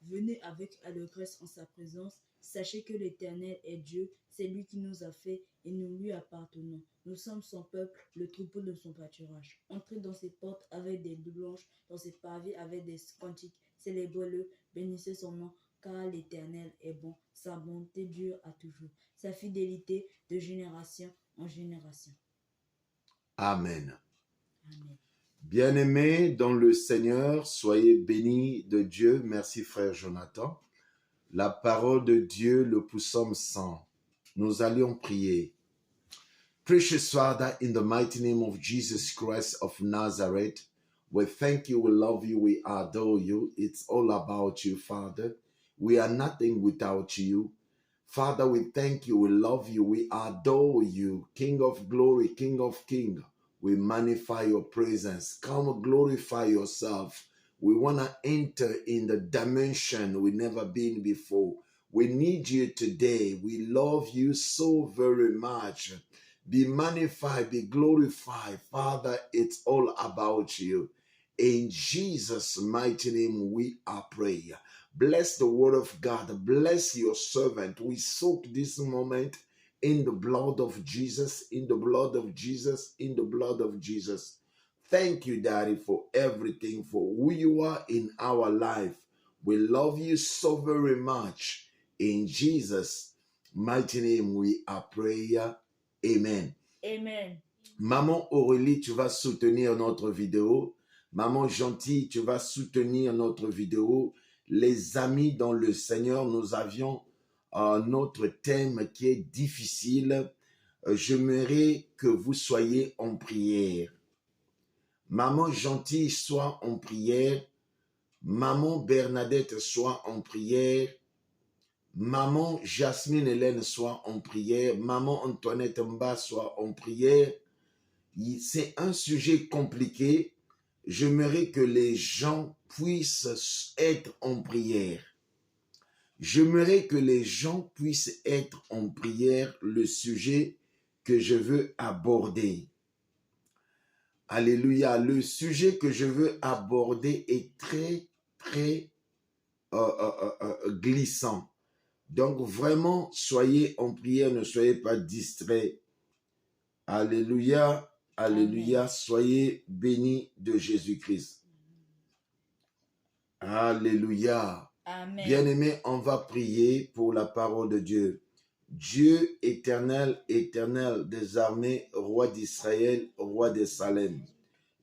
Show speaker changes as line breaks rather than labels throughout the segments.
venez avec allégresse en sa présence. Sachez que l'Éternel est Dieu, c'est lui qui nous a fait et nous lui appartenons. Nous sommes son peuple, le troupeau de son pâturage. Entrez dans ses portes avec des louanges, dans ses pavés avec des cantiques. Célébrez-le, bénissez son nom, car l'Éternel est bon. Sa bonté dure à toujours, sa fidélité de génération en génération.
Amen.
Amen.
Bien-aimés dans le Seigneur, soyez bénis de Dieu. Merci frère Jonathan. La parole de Dieu, le psaume 100. Nous allions prier. Precious Father, in the mighty name of Jesus Christ of Nazareth, we thank you, we love you, we adore you. It's all about you, Father. We are nothing without you. Father, we thank you, we love you, we adore you. King of glory, King of kings, we magnify your presence. Come glorify yourself. We want to enter in the dimension we've never been before. We need you today. We love you so very much. Be magnified, be glorified. Father, it's all about you. In Jesus' mighty name we are praying. Bless the word of God. Bless your servant. We soak this moment in the blood of Jesus, in the blood of Jesus, in the blood of Jesus. Thank you, Daddy, for everything, for who you are in our life. We love you so very much. In Jesus' mighty name we are praying. Amen.
Amen.
Maman Aurélie, tu vas soutenir notre vidéo. Maman Gentille, tu vas soutenir notre vidéo. Les amis dans le Seigneur, nous avions notre thème qui est difficile. J'aimerais que vous soyez en prière. Maman Gentille, sois en prière. Maman Bernadette, sois en prière. Maman Jasmine Hélène, soit en prière. Maman Antoinette Mba, soit en prière. C'est un sujet compliqué. J'aimerais que les gens puissent être en prière. J'aimerais que les gens puissent être en prière le sujet que je veux aborder. Alléluia. Le sujet que je veux aborder est très, très glissant. Donc vraiment, soyez en prière, ne soyez pas distraits. Alléluia, alléluia,
Amen.
soyez bénis de Jésus-Christ. Alléluia.
Amen.
Bien-aimés, on va prier pour la parole de Dieu. Dieu éternel, éternel des armées, roi d'Israël, roi de Salem,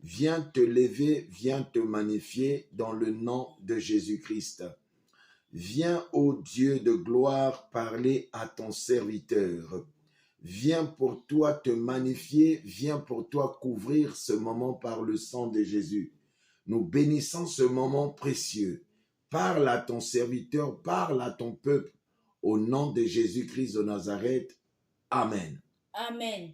viens te lever, viens te magnifier dans le nom de Jésus-Christ. Viens, ô Dieu de gloire, parler à ton serviteur. Viens pour toi te magnifier, viens pour toi couvrir ce moment par le sang de Jésus. Nous bénissons ce moment précieux. Parle à ton serviteur, parle à ton peuple. Au nom de Jésus-Christ de Nazareth. Amen.
Amen.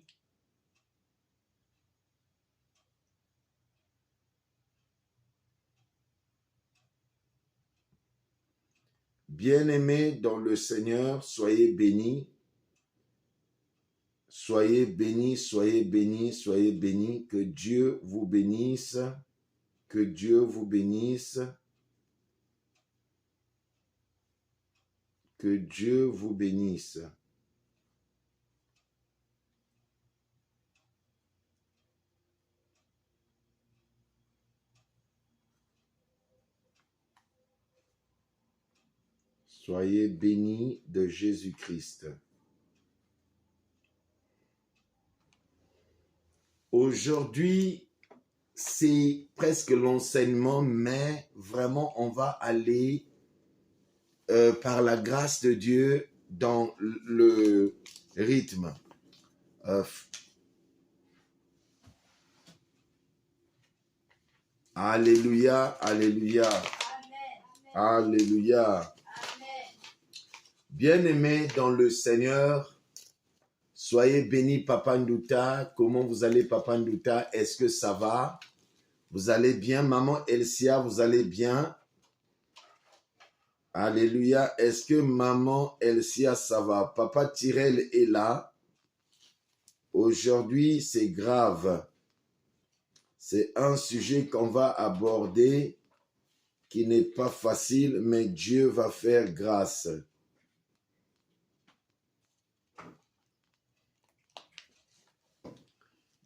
Bien-aimés dans le Seigneur, soyez bénis. Soyez bénis, soyez bénis, soyez bénis. Que Dieu vous bénisse. Que Dieu vous bénisse. Que Dieu vous bénisse. Soyez bénis de Jésus-Christ. Aujourd'hui, c'est presque l'enseignement, mais vraiment, on va aller par la grâce de Dieu dans le rythme. Alléluia, alléluia.
Amen.
Alléluia.
Amen.
Bien-aimés dans le Seigneur, soyez bénis, Papa Ndouta. Comment vous allez, Papa Ndouta? Est-ce que ça va? Vous allez bien? Maman Elsia, vous allez bien? Alléluia. Est-ce que Maman Elsia, ça va? Papa Tyrell est là. Aujourd'hui, c'est grave. C'est un sujet qu'on va aborder qui n'est pas facile, mais Dieu va faire grâce.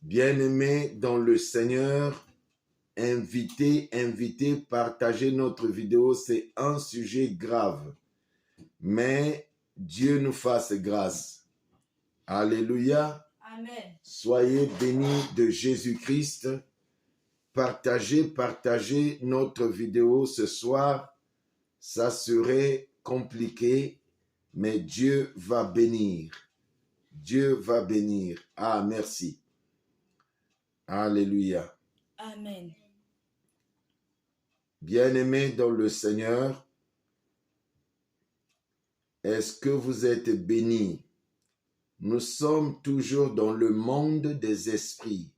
Bien-aimés dans le Seigneur, invitez, partagez notre vidéo. C'est un sujet grave, mais Dieu nous fasse grâce. Alléluia.
Amen.
Soyez bénis de Jésus-Christ. Partagez notre vidéo ce soir. Ça serait compliqué, mais Dieu va bénir. Dieu va bénir. Ah, merci. Alléluia.
Amen.
Bien-aimés dans le Seigneur, est-ce que vous êtes bénis? Nous sommes toujours dans le monde des esprits.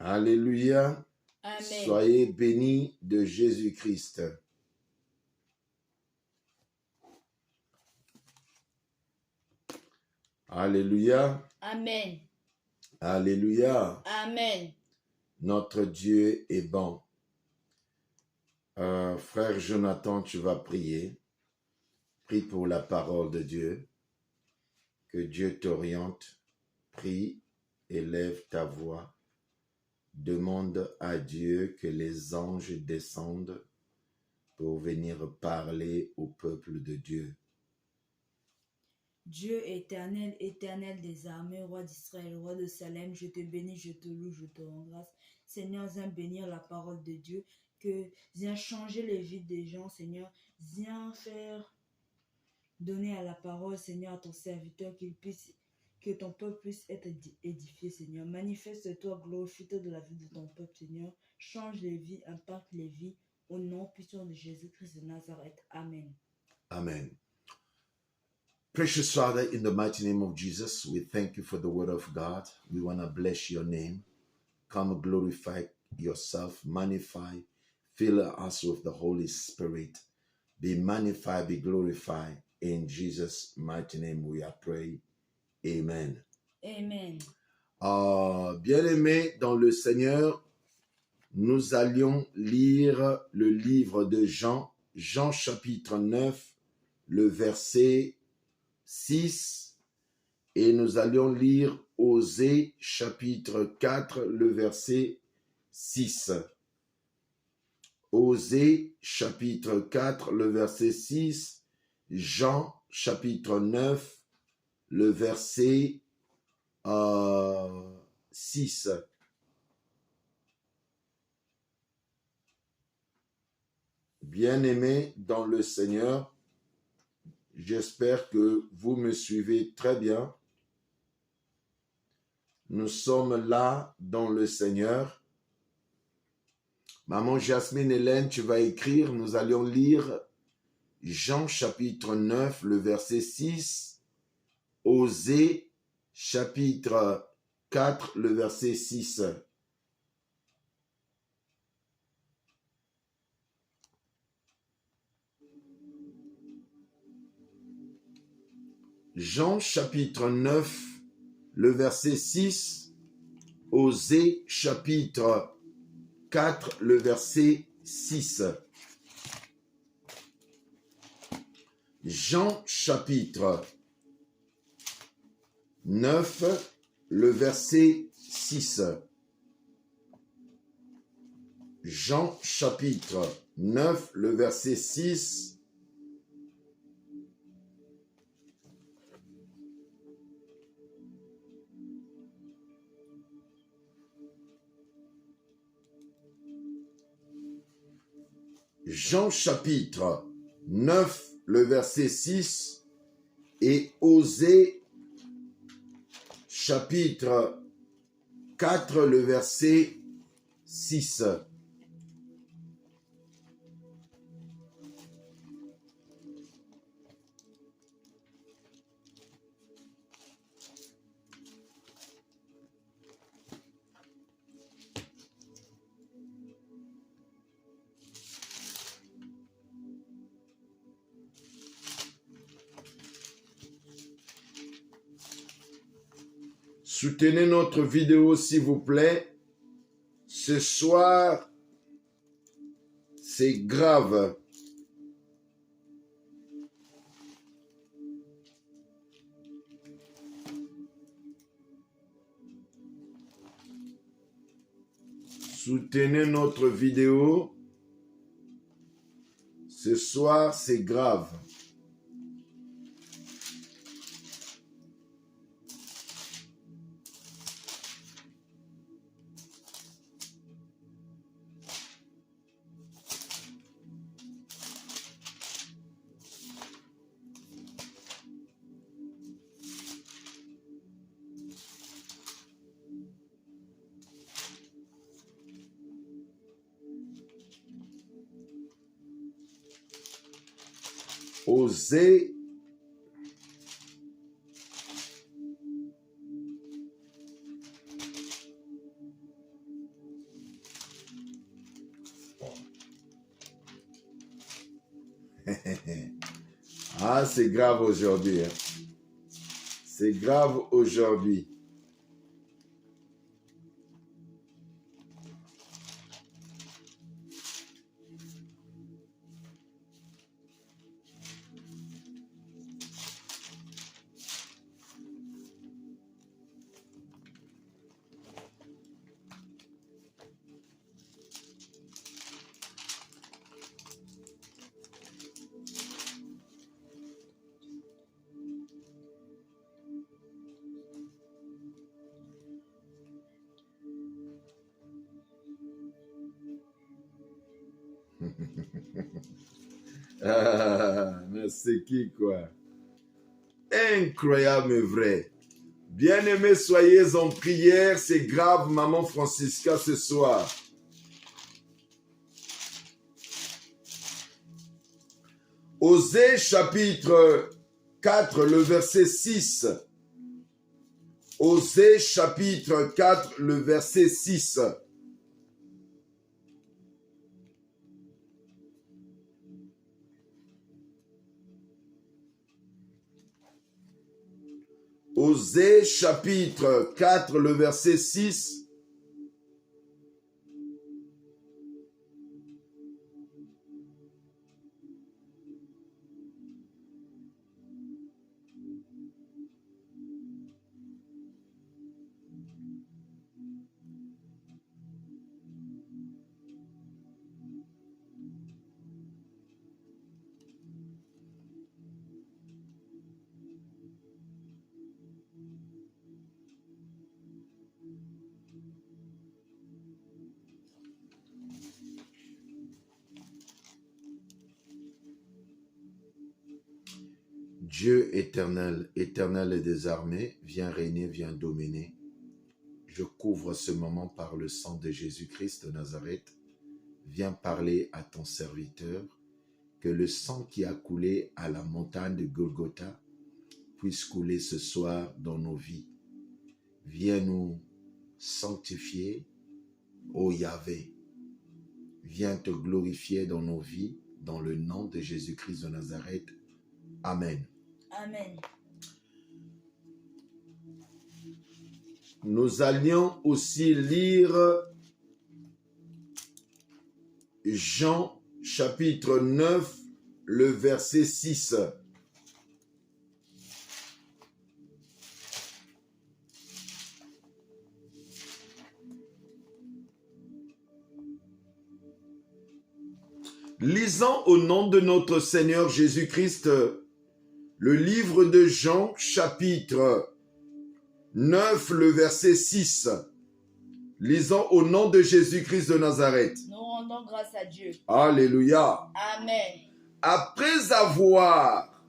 Alléluia.
Amen.
Soyez bénis de Jésus-Christ. Alléluia.
Amen.
Alléluia.
Amen.
Notre Dieu est bon. Frère Jonathan, tu vas prier. Prie pour la parole de Dieu. Que Dieu t'oriente. Prie, élève ta voix. Demande à Dieu que les anges descendent pour venir parler au peuple de Dieu.
Dieu éternel, éternel des armées, roi d'Israël, roi de Salem, je te bénis, je te loue, je te rends grâce. Seigneur, viens bénir la parole de Dieu, que viens changer les vies des gens, Seigneur, viens faire donner à la parole, Seigneur, à ton serviteur, que ton peuple puisse être édifié, Seigneur. Manifeste-toi, glorifie-toi de la vie de ton peuple, Seigneur. Change les vies, impacte les vies, au nom puissant de Jésus-Christ de Nazareth. Amen.
Amen. Precious Father, in the mighty name of Jesus, we thank you for the word of God. We want to bless your name. Come glorify yourself, magnify, fill us with the Holy Spirit. Be magnified, be glorified. In Jesus' mighty name we are praying. Amen.
Amen.
Bien-aimés dans le Seigneur, nous allions lire le livre de Jean, Jean chapitre 9, le verset 6, et nous allions lire Osée chapitre 4, le verset 6. Osée chapitre 4, le verset 6, Jean chapitre 9, le verset 6. Bien-aimés dans le Seigneur, j'espère que vous me suivez très bien. Nous sommes là dans le Seigneur. Maman Jasmine Hélène, tu vas écrire, nous allions lire Jean chapitre 9, le verset 6, Osée chapitre 4, le verset 6. Jean chapitre 9, le verset 6, Osée chapitre 4, le verset 6. Jean chapitre 9, le verset 6. Jean chapitre 9, le verset 6. Jean chapitre 9, le verset 6 et Osée chapitre 4, le verset 6. Soutenez notre vidéo, s'il vous plaît. Ce soir, c'est grave. Soutenez notre vidéo. Ce soir, c'est grave. Osez Ah, c'est grave aujourd'hui. Hein. C'est grave aujourd'hui. Ah, mais c'est qui quoi? Incroyable mais vrai. Bien-aimés, soyez en prière. C'est grave, maman Francisca, ce soir. Osée chapitre 4, le verset 6. Osée chapitre 4, le verset 6. Osée chapitre 4, le verset 6. Dieu éternel, éternel et des armées, viens régner, viens dominer. Je couvre ce moment par le sang de Jésus-Christ de Nazareth. Viens parler à ton serviteur, que le sang qui a coulé à la montagne de Golgotha puisse couler ce soir dans nos vies. Viens nous sanctifier, ô Yahvé. Viens te glorifier dans nos vies, dans le nom de Jésus-Christ de Nazareth. Amen.
Amen.
Nous allions aussi lire Jean chapitre 9, le verset 6. Lisons au nom de notre Seigneur Jésus-Christ le livre de Jean chapitre 9, le verset 6. Lisons au nom de Jésus-Christ de Nazareth.
Nous rendons grâce à Dieu.
Alléluia.
Amen.
Après avoir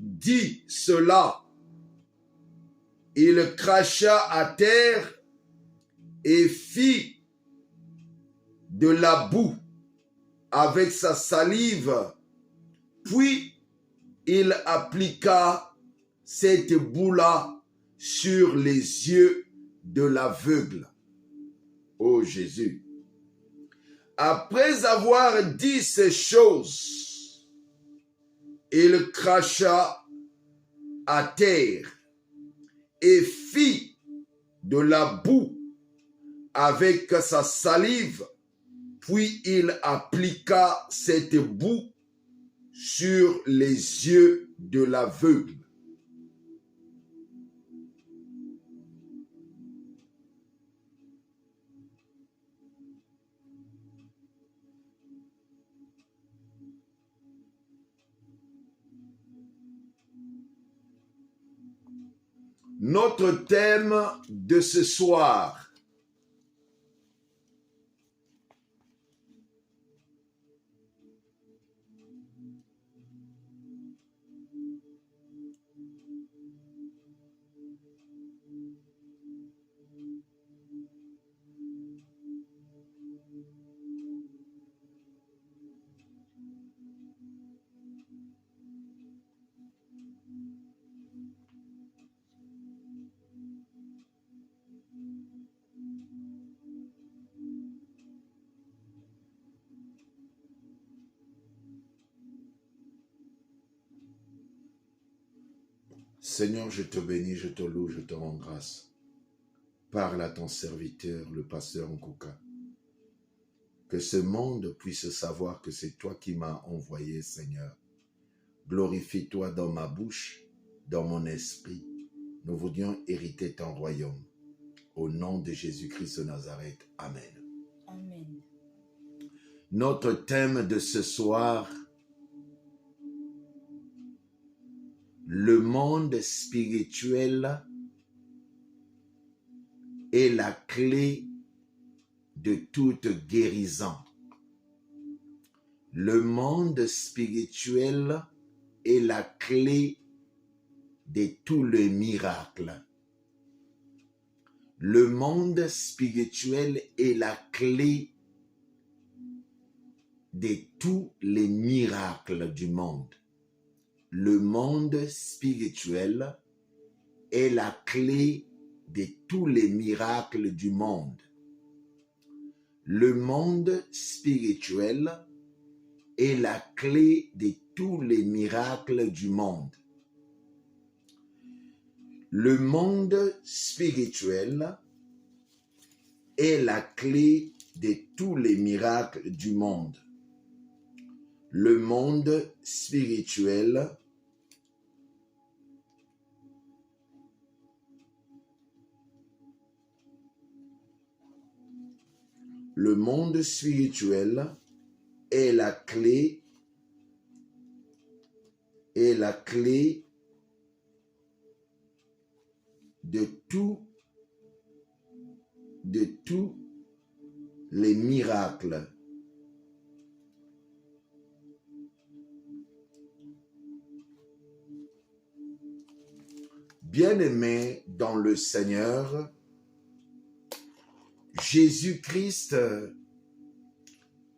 dit cela, il cracha à terre et fit de la boue avec sa salive, puis il appliqua cette boue-là sur les yeux de l'aveugle. Ô Jésus! Après avoir dit ces choses, il cracha à terre et fit de la boue avec sa salive, puis il appliqua cette boue sur les yeux de l'aveugle. Notre thème de ce soir, Seigneur, je te bénis, je te loue, je te rends grâce. Parle à ton serviteur, le pasteur Nkouka. Que ce monde puisse savoir que c'est toi qui m'as envoyé, Seigneur. Glorifie-toi dans ma bouche, dans mon esprit. Nous voulions hériter ton royaume. Au nom de Jésus-Christ de Nazareth. Amen.
Amen.
Notre thème de ce soir, le monde spirituel est la clé de toute guérison. Le monde spirituel est la clé de tous les miracles. Le monde spirituel est la clé de tous les miracles du monde. Le monde spirituel est la clé de tous les miracles du monde. Le monde spirituel est la clé de tous les miracles du monde. Le monde spirituel est la clé de tous les miracles du monde. Le monde spirituel est la clé de tous les miracles. Bien-aimés dans le Seigneur, Jésus-Christ,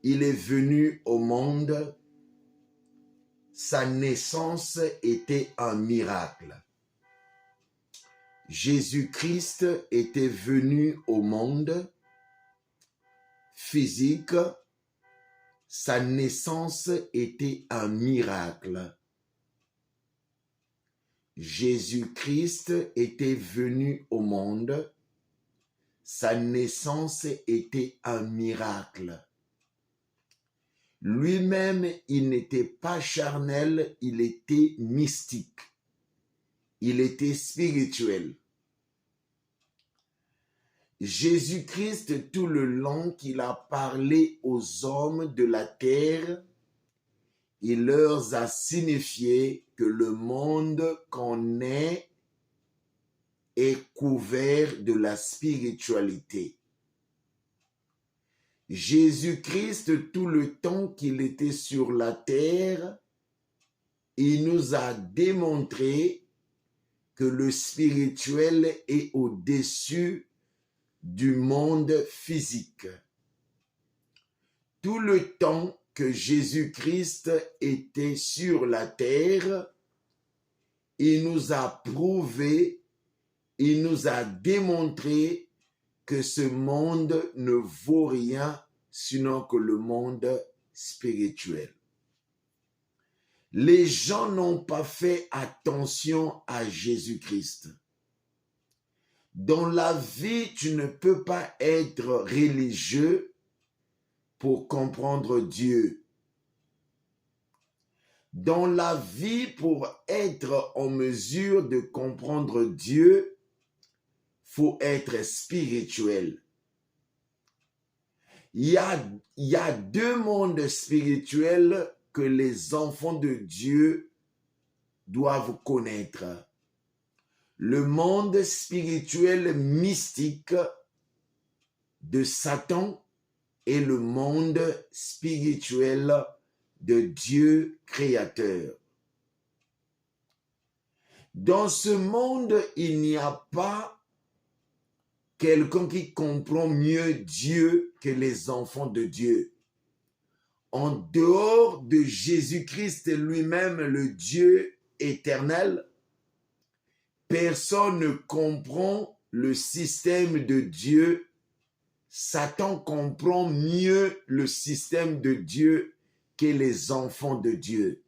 il est venu au monde. Sa naissance était un miracle. Jésus-Christ était venu au monde physique. Sa naissance était un miracle. Jésus-Christ était venu au monde. Sa naissance était un miracle. Lui-même, il n'était pas charnel, il était mystique. Il était spirituel. Jésus-Christ, tout le long qu'il a parlé aux hommes de la terre, il leur a signifié que le monde qu'on est couvert de la spiritualité. Jésus-Christ, tout le temps qu'il était sur la terre, il nous a démontré que le spirituel est au-dessus du monde physique. Tout le temps que Jésus-Christ était sur la terre, il nous a prouvé, il nous a démontré que ce monde ne vaut rien sinon que le monde spirituel. Les gens n'ont pas fait attention à Jésus-Christ. Dans la vie, tu ne peux pas être religieux pour comprendre Dieu. Dans la vie, pour être en mesure de comprendre Dieu, faut être spirituel. Il y a deux mondes spirituels que les enfants de Dieu doivent connaître. Le monde spirituel mystique de Satan et le monde spirituel de Dieu créateur. Dans ce monde, il n'y a pas quelqu'un qui comprend mieux Dieu que les enfants de Dieu. En dehors de Jésus-Christ lui-même, le Dieu éternel, personne ne comprend le système de Dieu. Satan comprend mieux le système de Dieu que les enfants de Dieu.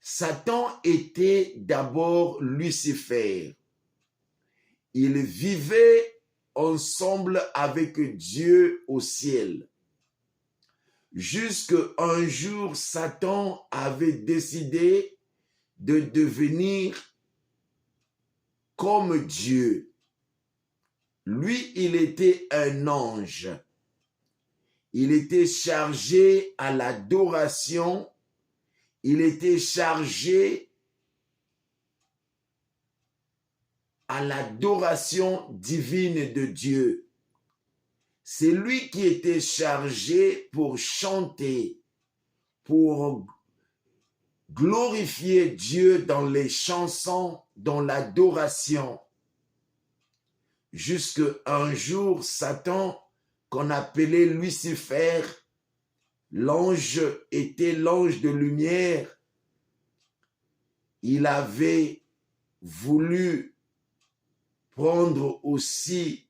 Satan était d'abord Lucifer. Ils vivaient ensemble avec Dieu au ciel. Jusqu'un jour, Satan avait décidé de devenir comme Dieu. Lui, il était un ange. Il était chargé à l'adoration. Il était chargé à l'adoration divine de Dieu. C'est lui qui était chargé pour chanter, pour glorifier Dieu dans les chansons, dans l'adoration. Jusqu'un jour, Satan, qu'on appelait Lucifer, l'ange était l'ange de lumière. Il avait voulu prendre aussi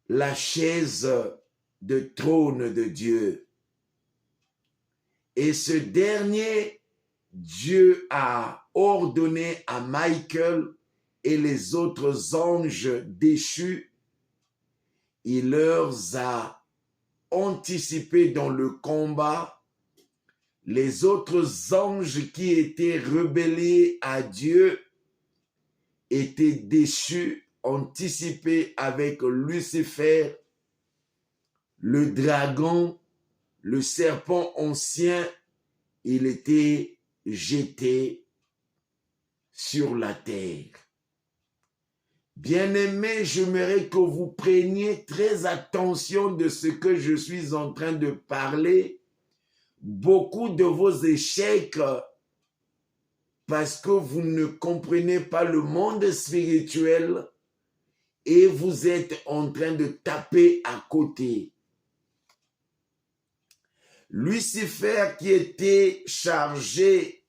la chaise de trône de Dieu. Et ce dernier, Dieu a ordonné à Michael et les autres anges déchus, il leur a anticipé dans le combat. Les autres anges qui étaient rebellés à Dieu étaient déchus, anticipés avec Lucifer, le dragon, le serpent ancien. Il était jeté sur la terre. Bien-aimés, j'aimerais que vous preniez très attention de ce que je suis en train de parler. Beaucoup de vos échecs, parce que vous ne comprenez pas le monde spirituel et vous êtes en train de taper à côté. Lucifer, qui était chargé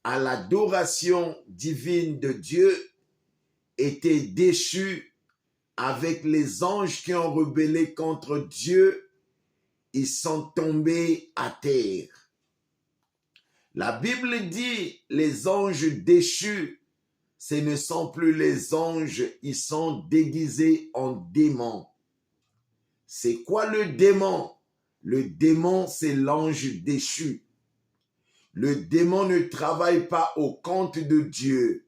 à l'adoration divine de Dieu, était déchu avec les anges qui ont rebellé contre Dieu. Ils sont tombés à terre. La Bible dit, les anges déchus, ce ne sont plus les anges, ils sont déguisés en démons. C'est quoi le démon? Le démon, c'est l'ange déchu. Le démon ne travaille pas au compte de Dieu.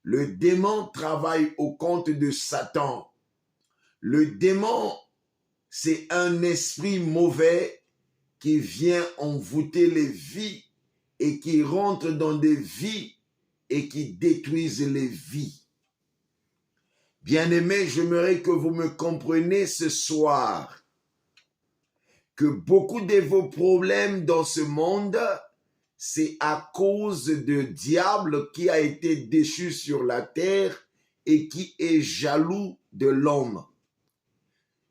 Le démon travaille au compte de Satan. Le démon, c'est un esprit mauvais qui vient envoûter les vies et qui rentre dans des vies et qui détruisent les vies. Bien-aimés, j'aimerais que vous me compreniez ce soir que beaucoup de vos problèmes dans ce monde, c'est à cause du diable qui a été déchu sur la terre et qui est jaloux de l'homme.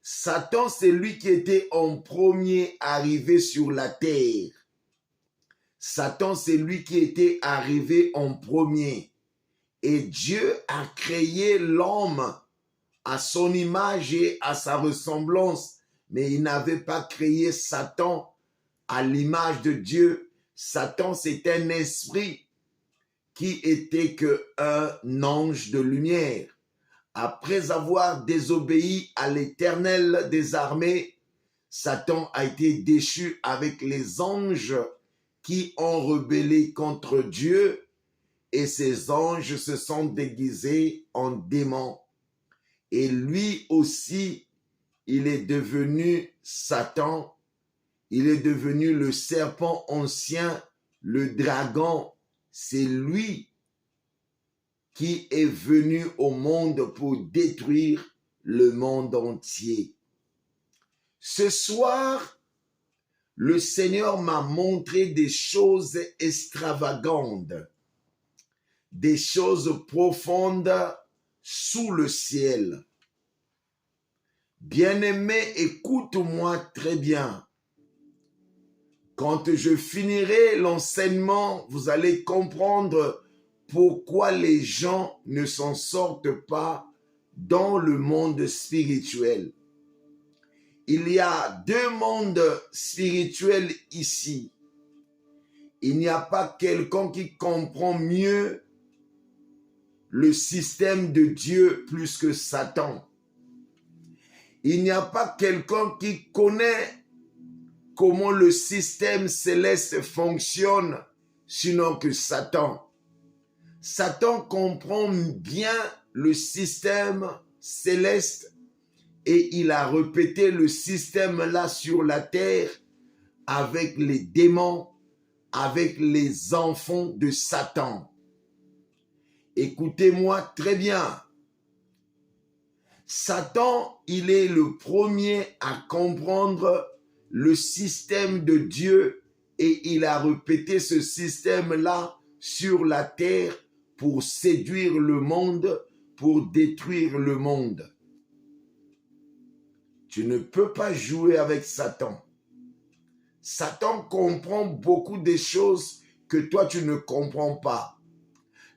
Satan, c'est lui qui était en premier arrivé sur la terre. Satan, c'est lui qui était arrivé en premier. Et Dieu a créé l'homme à son image et à sa ressemblance. Mais il n'avait pas créé Satan à l'image de Dieu. Satan, c'est un esprit. qui était qu'un ange de lumière. Après avoir désobéi à l'Éternel des armées, Satan a été déchu avec les anges qui ont rebellé contre Dieu, et ces anges se sont déguisés en démons. Et lui aussi, il est devenu Satan, il est devenu le serpent ancien, le dragon. C'est lui qui est venu au monde pour détruire le monde entier. Ce soir, le Seigneur m'a montré des choses extravagantes, des choses profondes sous le ciel. Bien-aimé, écoute-moi très bien. Quand je finirai l'enseignement, vous allez comprendre pourquoi les gens ne s'en sortent pas dans le monde spirituel. Il y a deux mondes spirituels ici. Il n'y a pas quelqu'un qui comprend mieux le système de Dieu plus que Satan. Il n'y a pas quelqu'un qui connaît comment le système céleste fonctionne, sinon que Satan. Satan comprend bien le système céleste et il a répété le système là sur la terre avec les démons, avec les enfants de Satan. Écoutez-moi très bien. Satan, il est le premier à comprendre le système de Dieu et il a répété ce système-là sur la terre pour séduire le monde, pour détruire le monde. Tu ne peux pas jouer avec Satan. Satan comprend beaucoup de choses que toi tu ne comprends pas.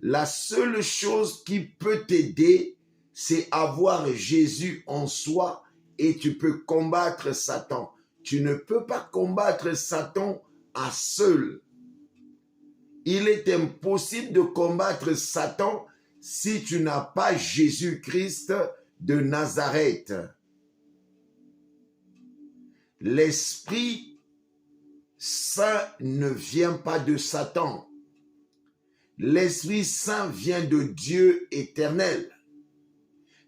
La seule chose qui peut t'aider, c'est avoir Jésus en soi et tu peux combattre Satan. Tu ne peux pas combattre Satan à seul. Il est impossible de combattre Satan si tu n'as pas Jésus-Christ de Nazareth. L'Esprit Saint ne vient pas de Satan. L'Esprit Saint vient de Dieu éternel.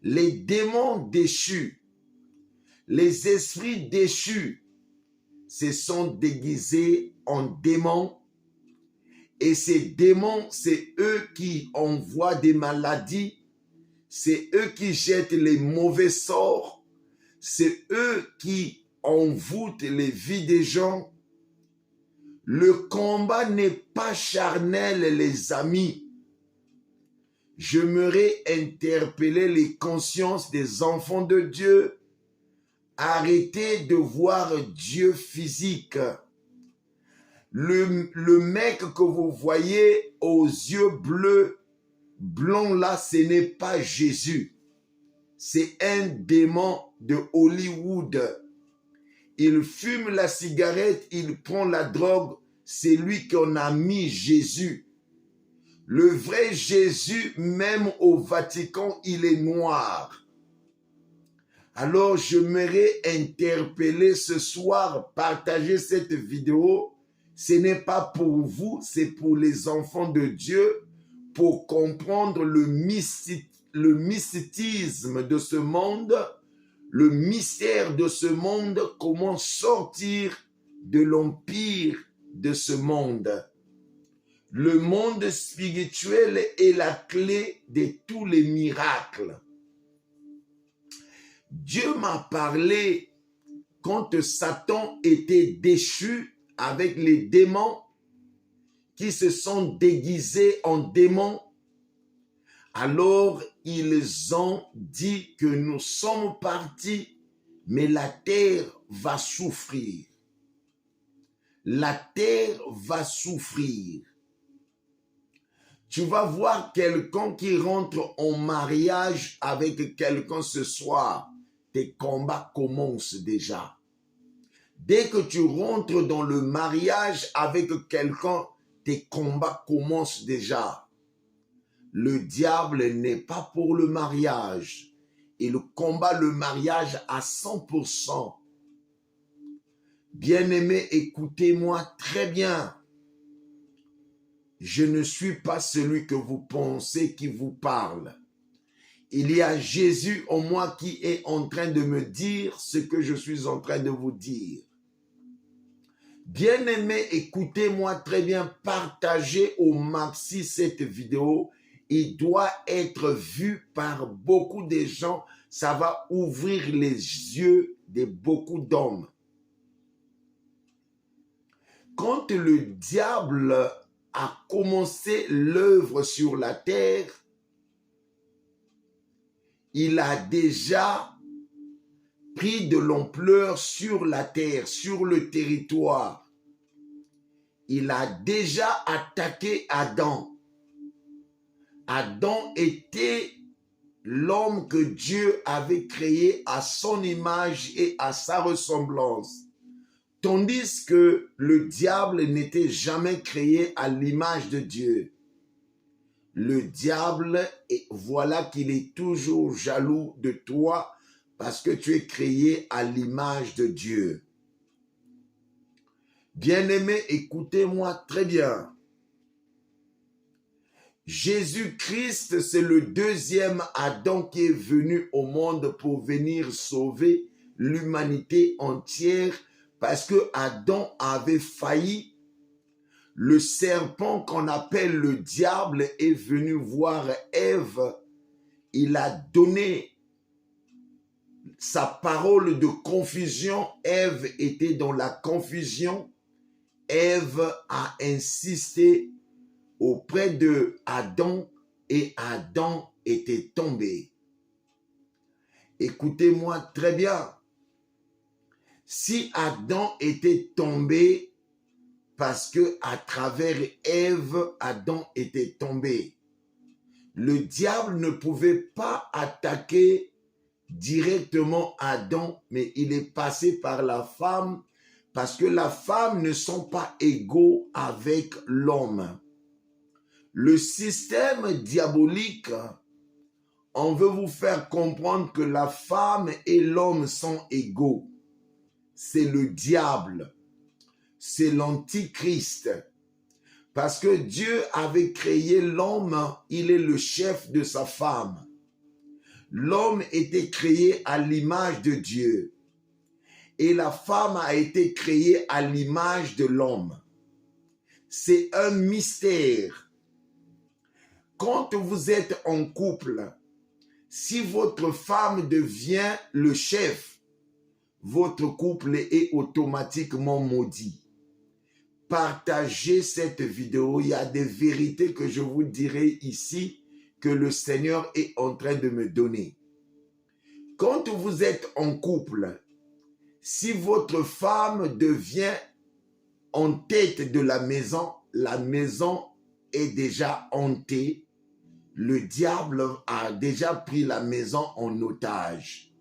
Les démons déchus, les esprits déchus se sont déguisés en démons. Et ces démons, c'est eux qui envoient des maladies, c'est eux qui jettent les mauvais sorts, c'est eux qui envoûtent les vies des gens. Le combat n'est pas charnel, les amis. J'aimerais interpeller les consciences des enfants de Dieu. Arrêtez de voir Dieu physique. Le mec que vous voyez aux yeux bleus, blonds là, ce n'est pas Jésus. C'est un démon de Hollywood. Il fume la cigarette, il prend la drogue, c'est lui qu'on a mis Jésus. Le vrai Jésus, même au Vatican, il est noir. Alors, j'aimerais interpeller ce soir, partager cette vidéo. Ce n'est pas pour vous, c'est pour les enfants de Dieu, pour comprendre le mysticisme de ce monde, le mystère de ce monde, comment sortir de l'empire de ce monde. Le monde spirituel est la clé de tous les miracles. Dieu m'a parlé quand Satan était déchu avec les démons qui se sont déguisés en démons. Alors ils ont dit que nous sommes partis, mais la terre va souffrir. La terre va souffrir. Tu vas voir quelqu'un qui rentre en mariage avec quelqu'un ce soir. Tes combats commencent déjà. Dès que tu rentres dans le mariage avec quelqu'un, tes combats commencent déjà. Le diable n'est pas pour le mariage. Il combat le mariage à 100%. Bien-aimés, écoutez-moi très bien. Je ne suis pas celui que vous pensez qui vous parle. Il y a Jésus en moi qui est en train de me dire ce que je suis en train de vous dire. Bien-aimés, écoutez-moi très bien, partagez au maxi cette vidéo. Il doit être vu par beaucoup de gens. Ça va ouvrir les yeux de beaucoup d'hommes. Quand le diable a commencé l'œuvre sur la terre, il a déjà pris de l'ampleur sur la terre, sur le territoire. Il a déjà attaqué Adam. Adam était l'homme que Dieu avait créé à son image et à sa ressemblance. Tandis que le diable n'était jamais créé à l'image de Dieu. Le diable, voilà qu'il est toujours jaloux de toi parce que tu es créé à l'image de Dieu. Bien-aimés, écoutez-moi très bien. Jésus-Christ, c'est le deuxième Adam qui est venu au monde pour venir sauver l'humanité entière parce que Adam avait failli. Le serpent qu'on appelle le diable est venu voir Ève. Il a donné sa parole de confusion. Ève était dans la confusion. Ève a insisté auprès de Adam et Adam était tombé. Écoutez-moi très bien. Si Adam était tombé, parce que à travers Ève, Adam était tombé. Le diable ne pouvait pas attaquer directement Adam, mais il est passé par la femme, parce que la femme ne sont pas égaux avec l'homme. Le système diabolique, on veut vous faire comprendre que la femme et l'homme sont égaux. C'est le diable. C'est l'antichrist. Parce que Dieu avait créé l'homme, il est le chef de sa femme. L'homme était créé à l'image de Dieu. Et la femme a été créée à l'image de l'homme. C'est un mystère. Quand vous êtes en couple, si votre femme devient le chef, votre couple est automatiquement maudit. Partagez cette vidéo. Il y a des vérités que je vous dirai ici que le Seigneur est en train de me donner. Quand vous êtes en couple, si votre femme devient en tête de la maison est déjà hantée. Le diable a déjà pris la maison en otage.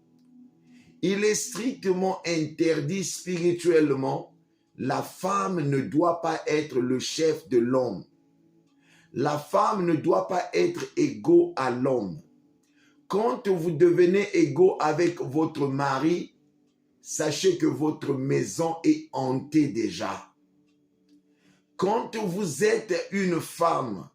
Il est strictement interdit spirituellement. La femme ne doit pas être le chef de l'homme. La femme ne doit pas être égaux à l'homme. Quand vous devenez égaux avec votre mari, sachez que votre maison est hantée déjà. Quand vous êtes une femme,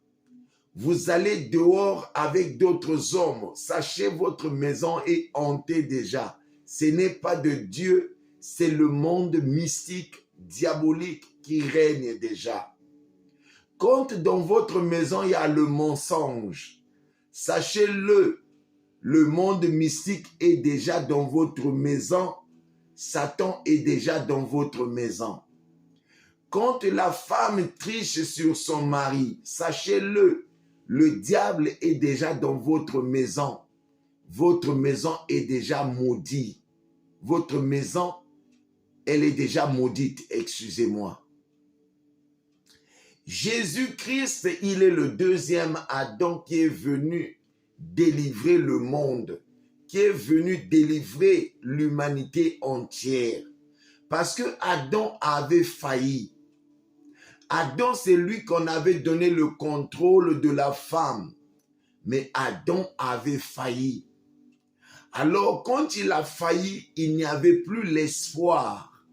vous allez dehors avec d'autres hommes, sachez votre maison est hantée déjà. Ce n'est pas de Dieu, c'est le monde mystique, diabolique qui règne déjà. Quand dans votre maison il y a le mensonge, sachez-le, le monde mystique est déjà dans votre maison, Satan est déjà dans votre maison. Quand la femme triche sur son mari, sachez-le, le diable est déjà dans votre maison. Votre maison est déjà maudite. Votre maison, elle est déjà maudite, excusez-moi. Jésus-Christ, il est le deuxième Adam qui est venu délivrer le monde, qui est venu délivrer l'humanité entière. Parce que Adam avait failli. Adam, c'est lui qu'on avait donné le contrôle de la femme. Mais Adam avait failli. Alors, quand il a failli, il n'y avait plus l'espoir.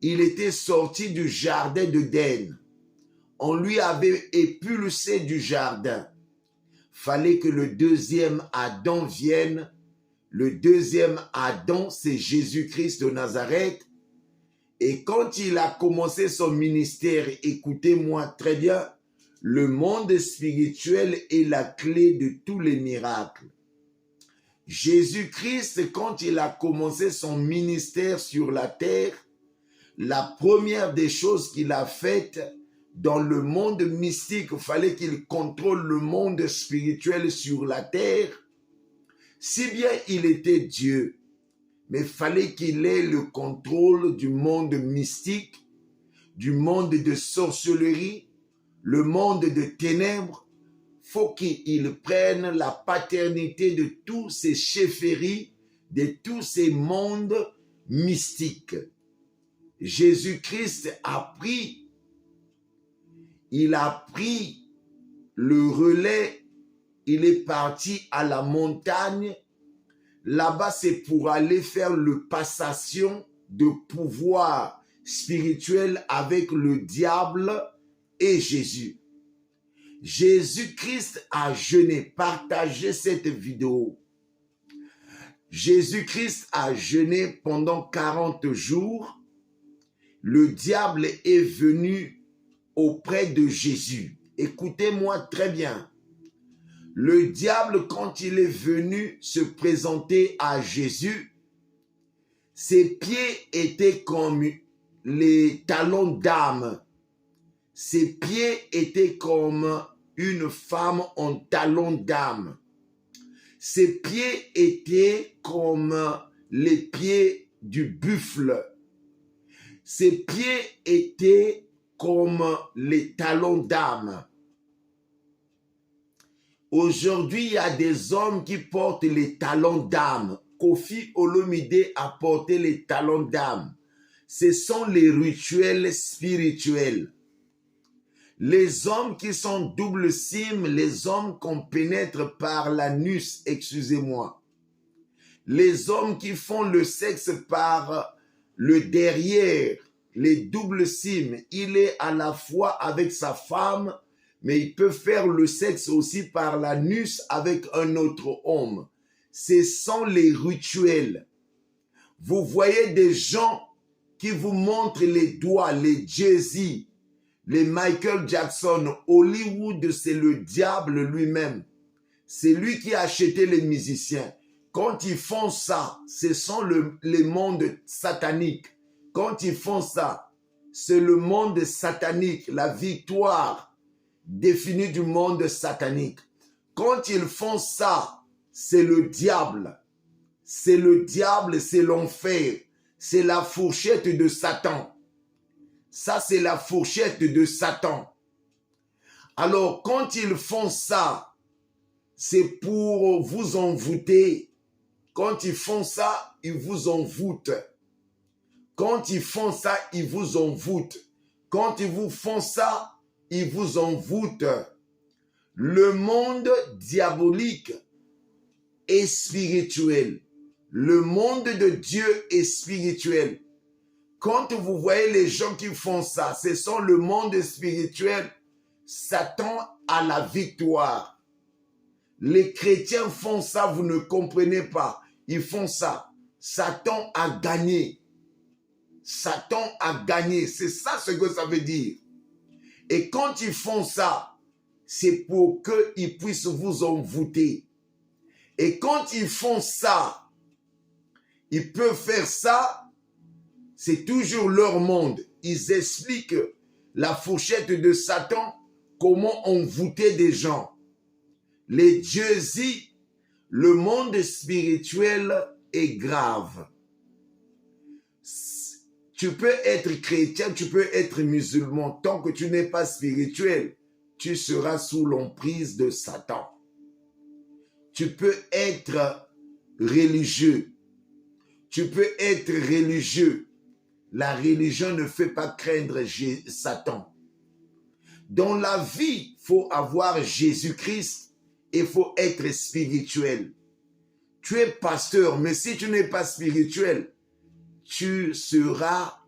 Il était sorti du jardin d'Éden. On lui avait expulsé du jardin. Fallait que le deuxième Adam vienne. Le deuxième Adam, c'est Jésus-Christ de Nazareth. Et quand il a commencé son ministère, écoutez-moi très bien, le monde spirituel est la clé de tous les miracles. Jésus-Christ, quand il a commencé son ministère sur la terre, la première des choses qu'il a faites dans le monde mystique, il fallait qu'il contrôle le monde spirituel sur la terre. Si bien il était Dieu, mais il fallait qu'il ait le contrôle du monde mystique, du monde de sorcellerie, le monde de ténèbres. Faut qu'il prenne la paternité de tous ces chefferies, de tous ces mondes mystiques. Jésus-Christ il a pris le relais, il est parti à la montagne. Là-bas, c'est pour aller faire le passation de pouvoir spirituel avec le diable et Jésus. Jésus-Christ a jeûné. Partagez cette vidéo. Jésus-Christ a jeûné pendant 40 jours. Le diable est venu auprès de Jésus. Écoutez-moi très bien. Le diable, quand il est venu se présenter à Jésus, ses pieds étaient comme les talons d'âme. Ses pieds étaient comme une femme en talons d'âme. Ses pieds étaient comme les pieds du buffle. Ses pieds étaient comme les talons d'âme. Aujourd'hui, il y a des hommes qui portent les talons d'âme. Kofi Olomide a porté les talons d'âme. Ce sont les rituels spirituels. Les hommes qui sont double cime, les hommes qu'on pénètre par l'anus, excusez-moi. Les hommes qui font le sexe par le derrière, les double cimes, il est à la fois avec sa femme, mais il peut faire le sexe aussi par l'anus avec un autre homme. Ce sont les rituels. Vous voyez des gens qui vous montrent les doigts, les Jay-Z, les Michael Jackson. Hollywood, c'est le diable lui-même. C'est lui qui a acheté les musiciens. Quand ils font ça, ce sont les mondes sataniques. Quand ils font ça, c'est le monde satanique, la victoire définie du monde satanique. Quand ils font ça, c'est le diable. C'est le diable, c'est l'enfer. C'est la fourchette de Satan. Ça, c'est la fourchette de Satan. Alors, quand ils font ça, c'est pour vous envoûter. Quand ils font ça, ils vous envoûtent. Quand ils font ça, ils vous envoûtent. Quand ils vous font ça, ils vous envoûtent. Le monde diabolique est spirituel. Le monde de Dieu est spirituel. Quand vous voyez les gens qui font ça, ce sont le monde spirituel. Satan a la victoire. Les chrétiens font ça, vous ne comprenez pas. Ils font ça. Satan a gagné. Satan a gagné. C'est ça ce que ça veut dire. Et quand ils font ça, c'est pour qu'ils puissent vous envoûter. Et quand ils font ça, ils peuvent faire ça, c'est toujours leur monde. Ils expliquent la fourchette de Satan, comment envoûter des gens. Les Jay-Z, le monde spirituel est grave. Tu peux être chrétien, tu peux être musulman. Tant que tu n'es pas spirituel, tu seras sous l'emprise de Satan. Tu peux être religieux. Tu peux être religieux. La religion ne fait pas craindre Satan. Dans la vie, il faut avoir Jésus-Christ il faut être spirituel. Tu es pasteur, mais si tu n'es pas spirituel, tu seras,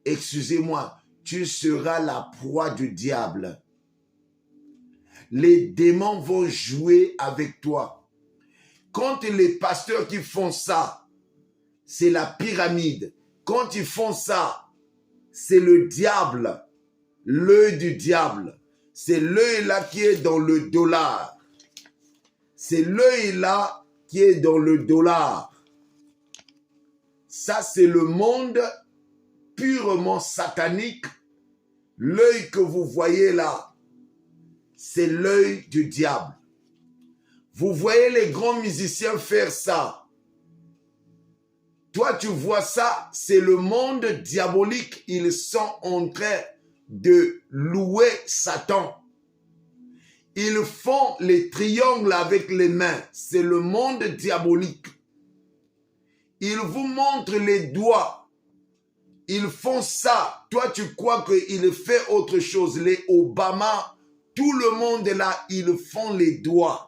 excusez-moi, tu seras la proie du diable. Les démons vont jouer avec toi. Quand les pasteurs qui font ça, c'est la pyramide. Quand ils font ça, c'est le diable, l'œil du diable. C'est l'œil-là qui est dans le dollar. C'est l'œil-là qui est dans le dollar. Ça, c'est le monde purement satanique. L'œil que vous voyez là, c'est l'œil du diable. Vous voyez les grands musiciens faire ça. Toi, tu vois ça, c'est le monde diabolique. Ils sont en train de louer Satan. Ils font les triangles avec les mains. C'est le monde diabolique. Ils vous montrent les doigts. Ils font ça. Toi, tu crois qu'ils font autre chose. Les Obama, tout le monde là, ils font les doigts.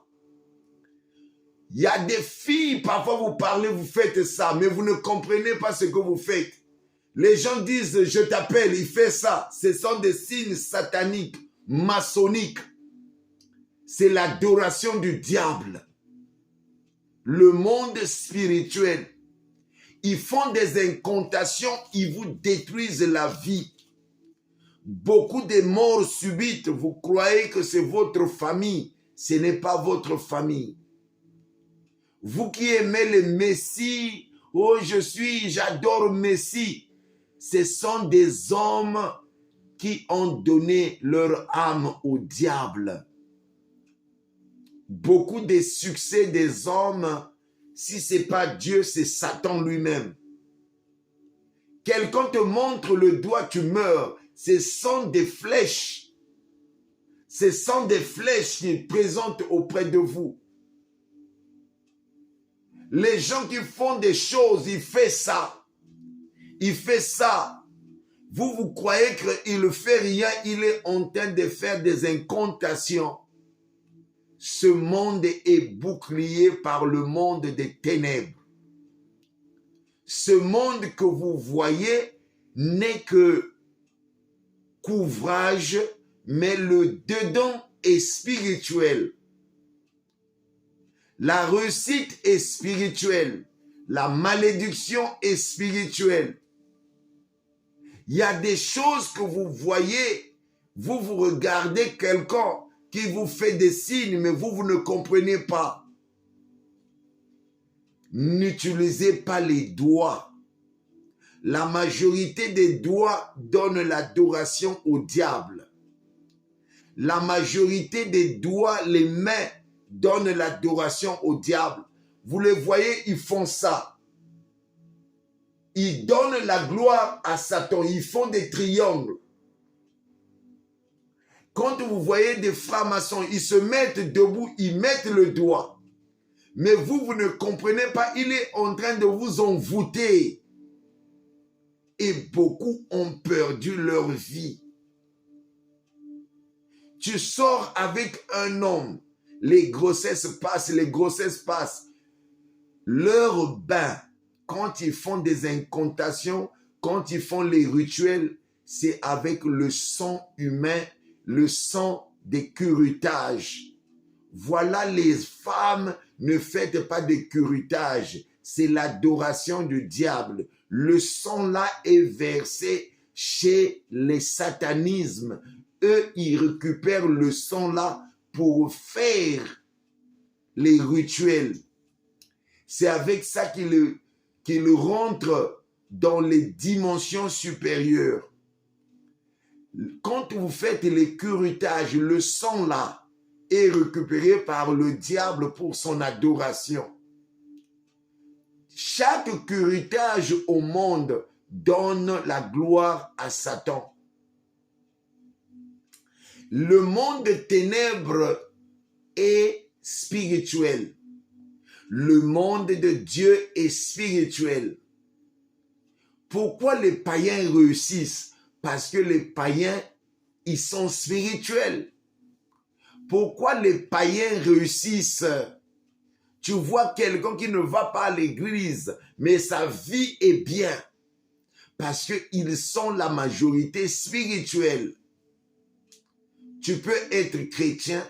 Il y a des filles, parfois vous parlez, vous faites ça, mais vous ne comprenez pas ce que vous faites. Les gens disent, je t'appelle, il fait ça. Ce sont des signes sataniques, maçonniques. C'est l'adoration du diable. Le monde spirituel. Ils font des incantations, ils vous détruisent la vie. Beaucoup de morts subites, vous croyez que c'est votre famille. Ce n'est pas votre famille. Vous qui aimez le Messie, oh j'adore Messie. Ce sont des hommes qui ont donné leur âme au diable. Beaucoup de succès des hommes, si ce n'est pas Dieu, c'est Satan lui-même. Quelqu'un te montre le doigt, tu meurs. Ce sont des flèches. Ce sont des flèches qu'il présente auprès de vous. Les gens qui font des choses, ils font ça. Il fait ça. Vous croyez qu'il ne fait rien, il est en train de faire des incantations. Ce monde est bouclié par le monde des ténèbres. Ce monde que vous voyez n'est que couvrage, mais le dedans est spirituel. La réussite est spirituelle. La malédiction est spirituelle. Il y a des choses que vous voyez, vous regardez quelqu'un qui vous fait des signes, mais vous ne comprenez pas. N'utilisez pas les doigts. La majorité des doigts donnent l'adoration au diable. La majorité des doigts, les mains, donnent l'adoration au diable. Vous les voyez, ils font ça. Ils donnent la gloire à Satan. Ils font des triangles. Quand vous voyez des francs-maçons, ils se mettent debout, ils mettent le doigt. Mais vous ne comprenez pas, il est en train de vous envoûter. Et beaucoup ont perdu leur vie. Tu sors avec un homme, les grossesses passent. Leur bain, quand ils font des incantations, quand ils font les rituels, c'est avec le sang humain, le sang des curutages. Voilà, les femmes, ne faites pas de curutage. C'est l'adoration du diable. Le sang là est versé chez les satanismes. Eux, ils récupèrent le sang là pour faire les rituels. C'est avec ça qu'ils rentrent dans les dimensions supérieures. Quand vous faites les curutages, le sang là est récupéré par le diable pour son adoration. Chaque curutage au monde donne la gloire à Satan. Le monde des ténèbres est spirituel. Le monde de Dieu est spirituel. Pourquoi les païens réussissent? Parce que les païens, ils sont spirituels. Pourquoi les païens réussissent? Tu vois quelqu'un qui ne va pas à l'église, mais sa vie est bien. Parce qu'ils sont la majorité spirituelle. Tu peux être chrétien,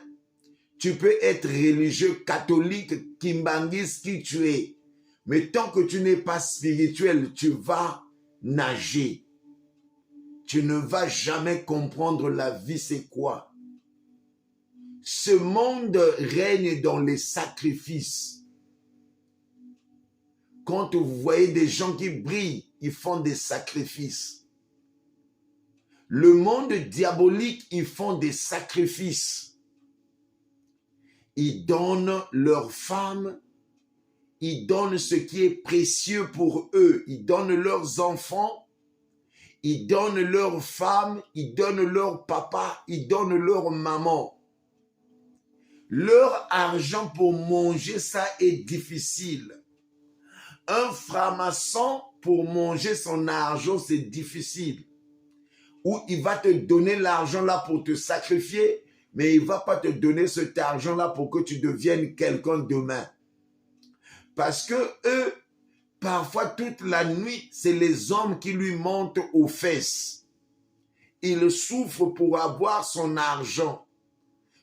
tu peux être religieux, catholique, kimbangiste, qui tu es. Mais tant que tu n'es pas spirituel, tu vas nager. Tu ne vas jamais comprendre la vie, c'est quoi. Ce monde règne dans les sacrifices. Quand vous voyez des gens qui brillent, ils font des sacrifices. Le monde diabolique, ils font des sacrifices. Ils donnent leurs femmes, ils donnent ce qui est précieux pour eux. Ils donnent leurs enfants, ils donnent leurs femmes, ils donnent leur papa, ils donnent leur maman. Leur argent pour manger, ça est difficile. Un franc-maçon, pour manger son argent, c'est difficile. Ou il va te donner l'argent là pour te sacrifier, mais il ne va pas te donner cet argent là pour que tu deviennes quelqu'un demain. Parce que eux, parfois toute la nuit, c'est les hommes qui lui montent aux fesses. Il souffre pour avoir son argent.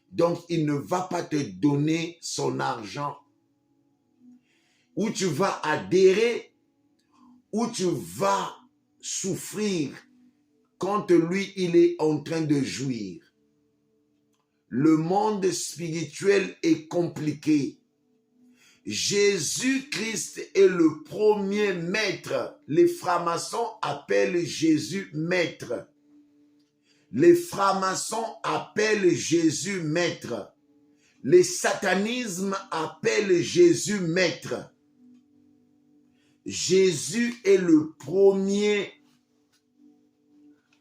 Donc, il ne va pas te donner son argent. Ou tu vas adhérer, ou tu vas souffrir quand lui, il est en train de jouir. Le monde spirituel est compliqué. Jésus-Christ est le premier maître. Les francs-maçons appellent Jésus maître. Les francs-maçons appellent Jésus maître. Les satanismes appellent Jésus maître. Jésus est le premier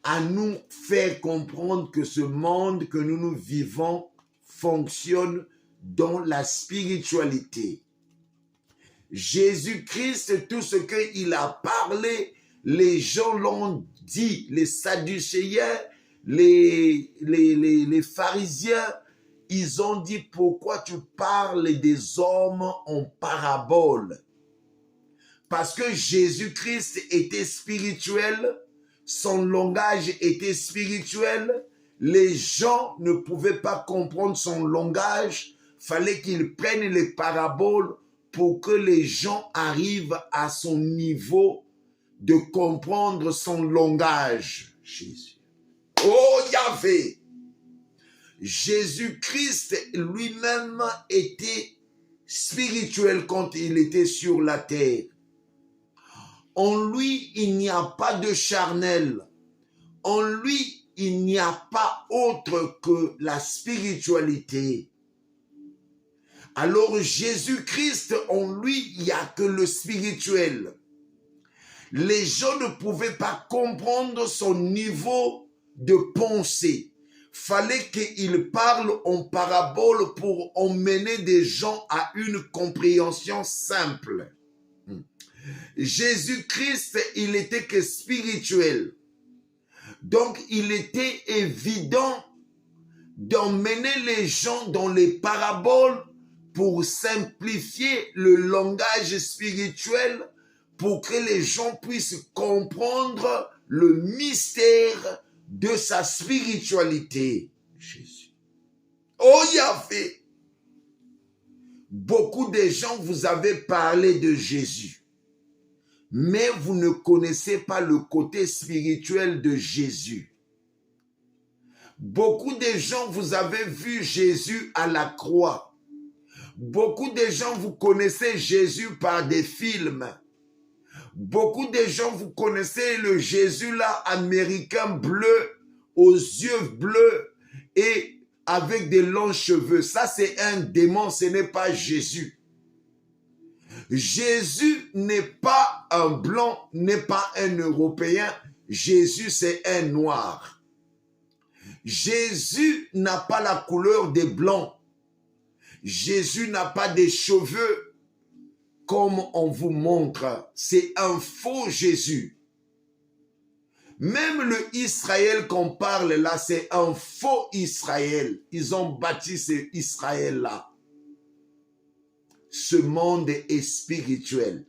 à nous faire comprendre que ce monde que nous vivons fonctionne dans la spiritualité. Jésus-Christ, tout ce qu'il a parlé, les gens l'ont dit, les Sadducéens, les pharisiens, ils ont dit pourquoi tu parles des hommes en parabole. Parce que Jésus-Christ était spirituel, son langage était spirituel, les gens ne pouvaient pas comprendre son langage, fallait qu'ils prennent les paraboles pour que les gens arrivent à son niveau de comprendre son langage. Jésus. Oh Yahvé! Jésus-Christ lui-même était spirituel quand il était sur la terre. En lui, il n'y a pas de charnel. En lui, il n'y a pas autre que la spiritualité. Alors Jésus-Christ, en lui, il n'y a que le spirituel. Les gens ne pouvaient pas comprendre son niveau de pensée. Fallait qu'il parle en parabole pour emmener des gens à une compréhension simple. Jésus-Christ, il n'était que spirituel. Donc, il était évident d'emmener les gens dans les paraboles pour simplifier le langage spirituel, pour que les gens puissent comprendre le mystère de sa spiritualité. Jésus. Oh Yahvé! Beaucoup de gens vous avez parlé de Jésus, mais vous ne connaissez pas le côté spirituel de Jésus. Beaucoup de gens, vous avez vu Jésus à la croix. Beaucoup de gens, vous connaissez Jésus par des films. Beaucoup de gens, vous connaissez le Jésus là, américain bleu, aux yeux bleus et avec des longs cheveux. Ça, c'est un démon, ce n'est pas Jésus. Jésus n'est pas un blanc, n'est pas un Européen. Jésus, c'est un noir. Jésus n'a pas la couleur des blancs. Jésus n'a pas des cheveux comme on vous montre. C'est un faux Jésus. Même le Israël qu'on parle là, c'est un faux Israël. Ils ont bâti ce Israël-là. Ce monde est spirituel.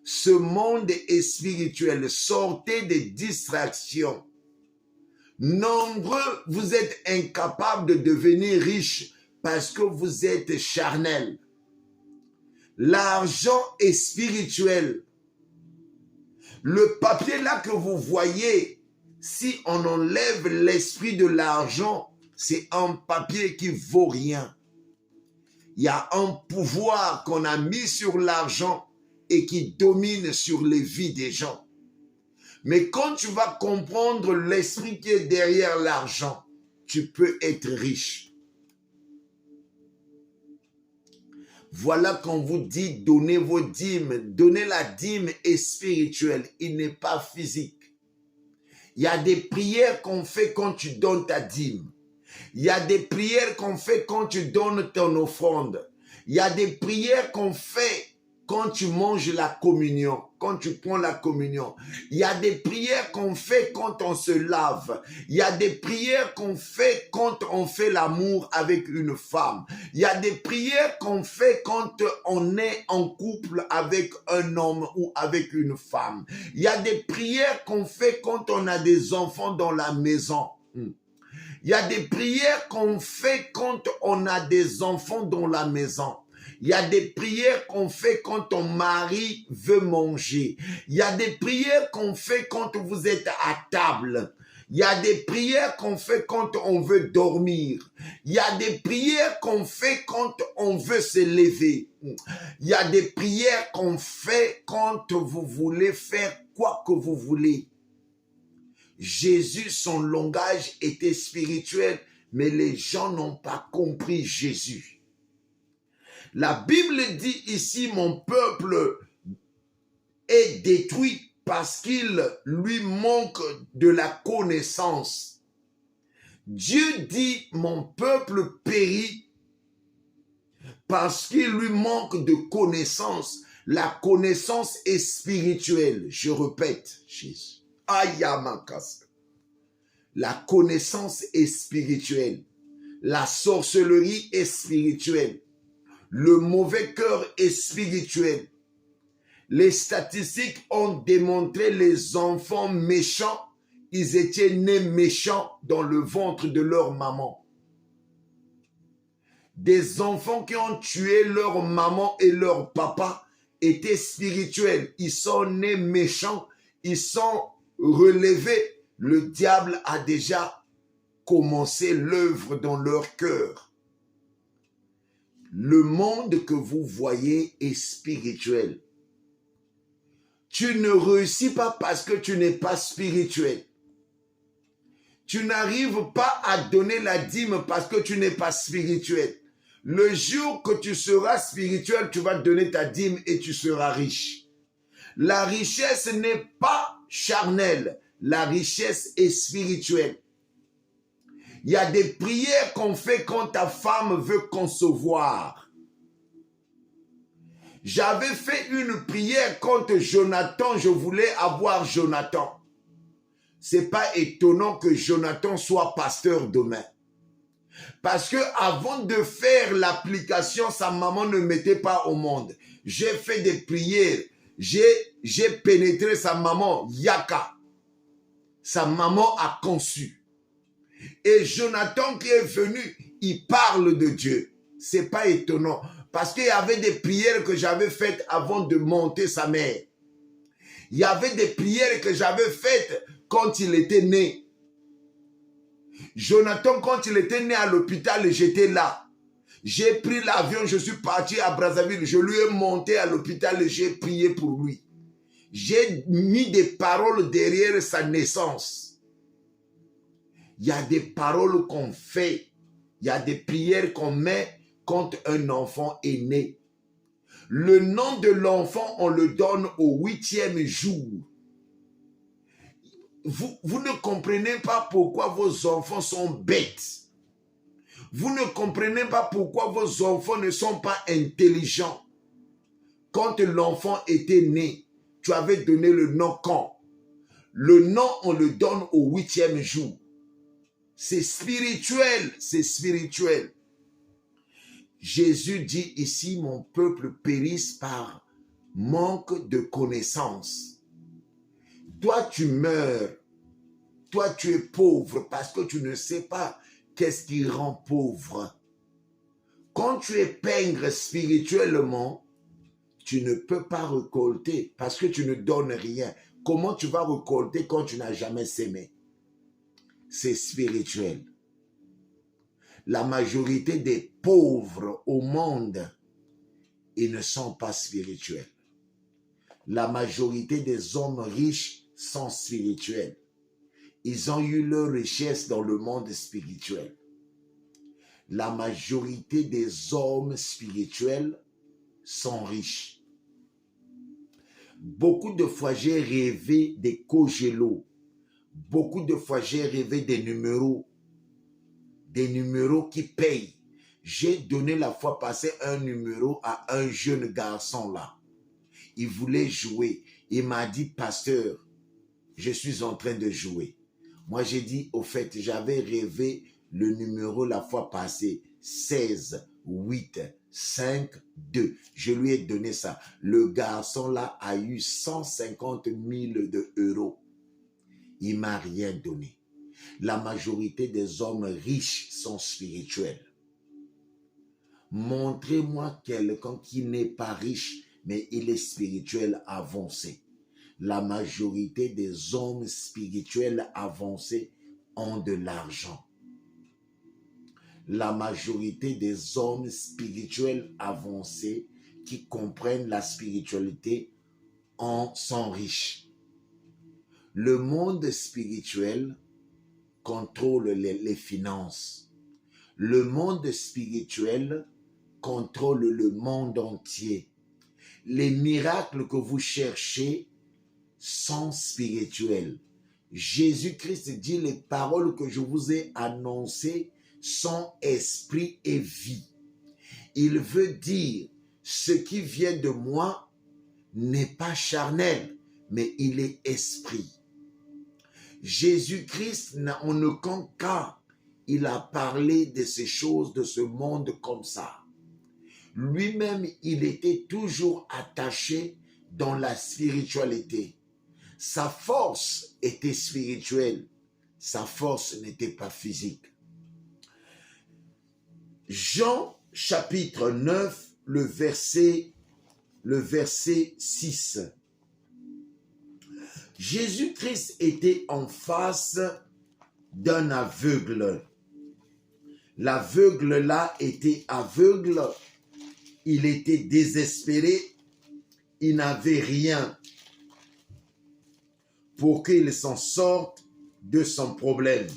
Ce monde est spirituel. Sortez des distractions. Nombreux, vous êtes incapables de devenir riches parce que vous êtes charnel. L'argent est spirituel. Le papier là que vous voyez, si on enlève l'esprit de l'argent, c'est un papier qui vaut rien. Il y a un pouvoir qu'on a mis sur l'argent et qui domine sur les vies des gens. Mais quand tu vas comprendre l'esprit qui est derrière l'argent, tu peux être riche. Voilà qu'on vous dit, donnez vos dîmes. Donner la dîme est spirituel, il n'est pas physique. Il y a des prières qu'on fait quand tu donnes ta dîme. Il y a des prières qu'on fait quand tu donnes ton offrande. Il y a des prières qu'on fait quand tu manges la communion, quand tu prends la communion. Il y a des prières qu'on fait quand on se lave. Il y a des prières qu'on fait quand on fait l'amour avec une femme. Il y a des prières qu'on fait quand on est en couple avec un homme ou avec une femme. Il y a des prières qu'on fait quand on a des enfants dans la maison. Il y a des prières qu'on fait quand on a des enfants dans la maison. Il y a des prières qu'on fait quand ton mari veut manger. Il y a des prières qu'on fait quand vous êtes à table. Il y a des prières qu'on fait quand on veut dormir. Il y a des prières qu'on fait quand on veut se lever. Il y a des prières qu'on fait quand vous voulez faire quoi que vous voulez. Jésus, son langage était spirituel, mais les gens n'ont pas compris Jésus. La Bible dit ici, mon peuple est détruit parce qu'il lui manque de la connaissance. Dieu dit, mon peuple périt parce qu'il lui manque de connaissance. La connaissance est spirituelle. Je répète, Jésus. Ayamakas. La connaissance est spirituelle. La sorcellerie est spirituelle. Le mauvais cœur est spirituel. Les statistiques ont démontré les enfants méchants, ils étaient nés méchants dans le ventre de leur maman. Des enfants qui ont tué leur maman et leur papa étaient spirituels. Ils sont nés méchants, ils sont relevés. Le diable a déjà commencé l'œuvre dans leur cœur. Le monde que vous voyez est spirituel. Tu ne réussis pas parce que tu n'es pas spirituel. Tu n'arrives pas à donner la dîme parce que tu n'es pas spirituel. Le jour que tu seras spirituel, tu vas donner ta dîme et tu seras riche. La richesse n'est pas charnelle. La richesse est spirituelle. Il y a des prières qu'on fait quand ta femme veut concevoir. J'avais fait une prière contre Jonathan, je voulais avoir Jonathan. C'est pas étonnant que Jonathan soit pasteur demain. Parce que avant de faire l'application, sa maman ne mettait pas au monde. J'ai fait des prières, j'ai pénétré sa maman, Yaka. Sa maman a conçu. Et Jonathan qui est venu, il parle de Dieu. C'est pas étonnant. Parce qu'il y avait des prières que j'avais faites avant de monter sa mère. Il y avait des prières que j'avais faites quand il était né. Jonathan, quand il était né à l'hôpital, j'étais là. J'ai pris l'avion, je suis parti à Brazzaville. Je lui ai monté à l'hôpital et j'ai prié pour lui. J'ai mis des paroles derrière sa naissance. Il y a des paroles qu'on fait. Il y a des prières qu'on met quand un enfant est né. Le nom de l'enfant, on le donne au 8e jour. Vous ne comprenez pas pourquoi vos enfants sont bêtes. Vous ne comprenez pas pourquoi vos enfants ne sont pas intelligents. Quand l'enfant était né, tu avais donné le nom quand? Le nom, on le donne au 8e jour. C'est spirituel, c'est spirituel. Jésus dit ici, mon peuple périsse par manque de connaissance. Toi, tu meurs. Toi, tu es pauvre parce que tu ne sais pas qu'est-ce qui rend pauvre. Quand tu es pingre spirituellement, tu ne peux pas récolter parce que tu ne donnes rien. Comment tu vas récolter quand tu n'as jamais sémé? C'est spirituel. La majorité des pauvres au monde, ils ne sont pas spirituels. La majorité des hommes riches sont spirituels. Ils ont eu leur richesse dans le monde spirituel. La majorité des hommes spirituels sont riches. Beaucoup de fois, j'ai rêvé des Kogelo. Beaucoup de fois, j'ai rêvé des numéros qui payent. J'ai donné la fois passée un numéro à un jeune garçon là. Il voulait jouer. Il m'a dit, pasteur, je suis en train de jouer. Moi, j'ai dit, au fait, j'avais rêvé le numéro la fois passée, 16, 8, 5, 2. Je lui ai donné ça. Le garçon là a eu 150 000 euros. Il m'a rien donné. La majorité des hommes riches sont spirituels. Montrez-moi quelqu'un qui n'est pas riche, mais il est spirituel avancé. La majorité des hommes spirituels avancés ont de l'argent. La majorité des hommes spirituels avancés qui comprennent la spiritualité sont riches. Le monde spirituel contrôle les finances. Le monde spirituel contrôle le monde entier. Les miracles que vous cherchez sont spirituels. Jésus-Christ dit, les paroles que je vous ai annoncées sont esprit et vie. Il veut dire, ce qui vient de moi n'est pas charnel, mais il est esprit. Jésus-Christ, en aucun cas, il a parlé de ces choses, de ce monde comme ça. Lui-même, il était toujours attaché dans la spiritualité. Sa force était spirituelle. Sa force n'était pas physique. Jean chapitre 9, le verset 6. Jésus-Christ était en face d'un aveugle. L'aveugle là était aveugle. Il était désespéré. Il n'avait rien pour qu'il s'en sorte de son problème.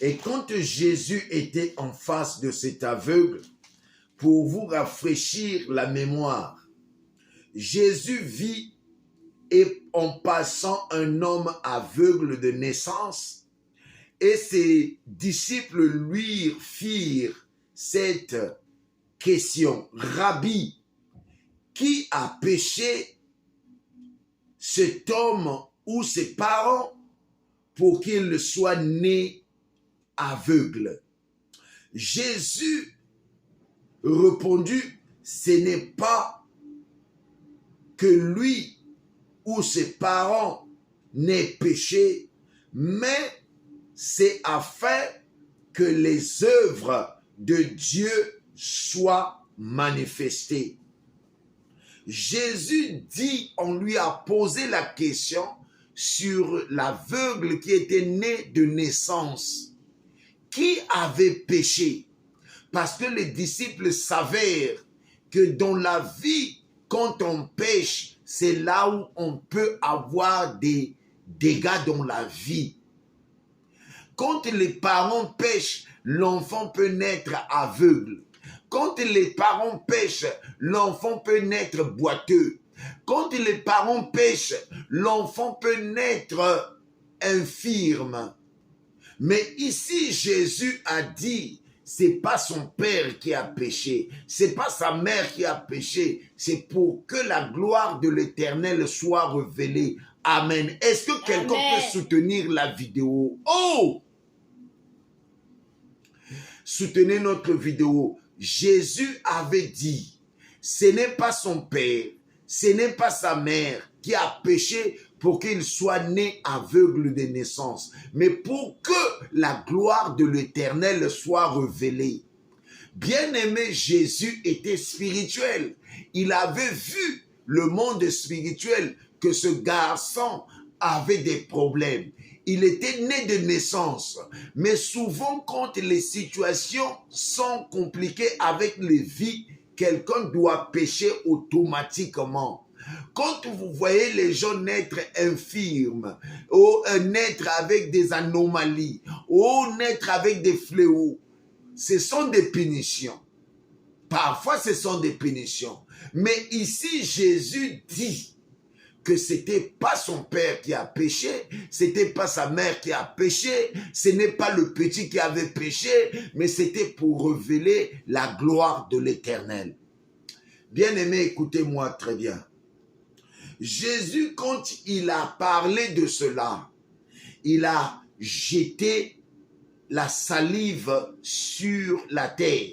Et quand Jésus était en face de cet aveugle, pour vous rafraîchir la mémoire, Jésus vit et en passant un homme aveugle de naissance, et ses disciples lui firent cette question: Rabbi, qui a péché, cet homme ou ses parents, pour qu'il soit né aveugle? Jésus répondit, ce n'est pas que lui ou ses parents n'aient péché, mais c'est afin que les œuvres de Dieu soient manifestées. Jésus dit, on lui a posé la question sur l'aveugle qui était né de naissance. Qui avait péché? Parce que les disciples savaient que dans la vie, quand on pêche, c'est là où on peut avoir des dégâts dans la vie. Quand les parents pêchent, l'enfant peut naître aveugle. Quand les parents pêchent, l'enfant peut naître boiteux. Quand les parents pêchent, l'enfant peut naître infirme. Mais ici, Jésus a dit, c'est pas son père qui a péché, c'est pas sa mère qui a péché, c'est pour que la gloire de l'Éternel soit révélée Amen. Est-ce que quelqu'un peut soutenir la vidéo? Oh! Soutenez notre vidéo. Jésus avait dit, ce n'est pas son père, ce n'est pas sa mère qui a péché pour qu'il soit né aveugle de naissance, mais pour que la gloire de l'Éternel soit révélée. Bien-aimé, Jésus était spirituel. Il avait vu le monde spirituel, que ce garçon avait des problèmes. Il était né de naissance. Mais souvent, quand les situations sont compliquées avec les vies, quelqu'un doit pécher automatiquement. Quand vous voyez les gens naître infirmes, ou naître avec des anomalies, ou naître avec des fléaux, ce sont des punitions. Parfois, ce sont des punitions. Mais ici, Jésus dit que c'était pas son père qui a péché, c'était pas sa mère qui a péché, ce n'est pas le petit qui avait péché, mais c'était pour révéler la gloire de l'Éternel. Bien-aimé, écoutez-moi très bien. Jésus, quand il a parlé de cela, il a jeté la salive sur la terre.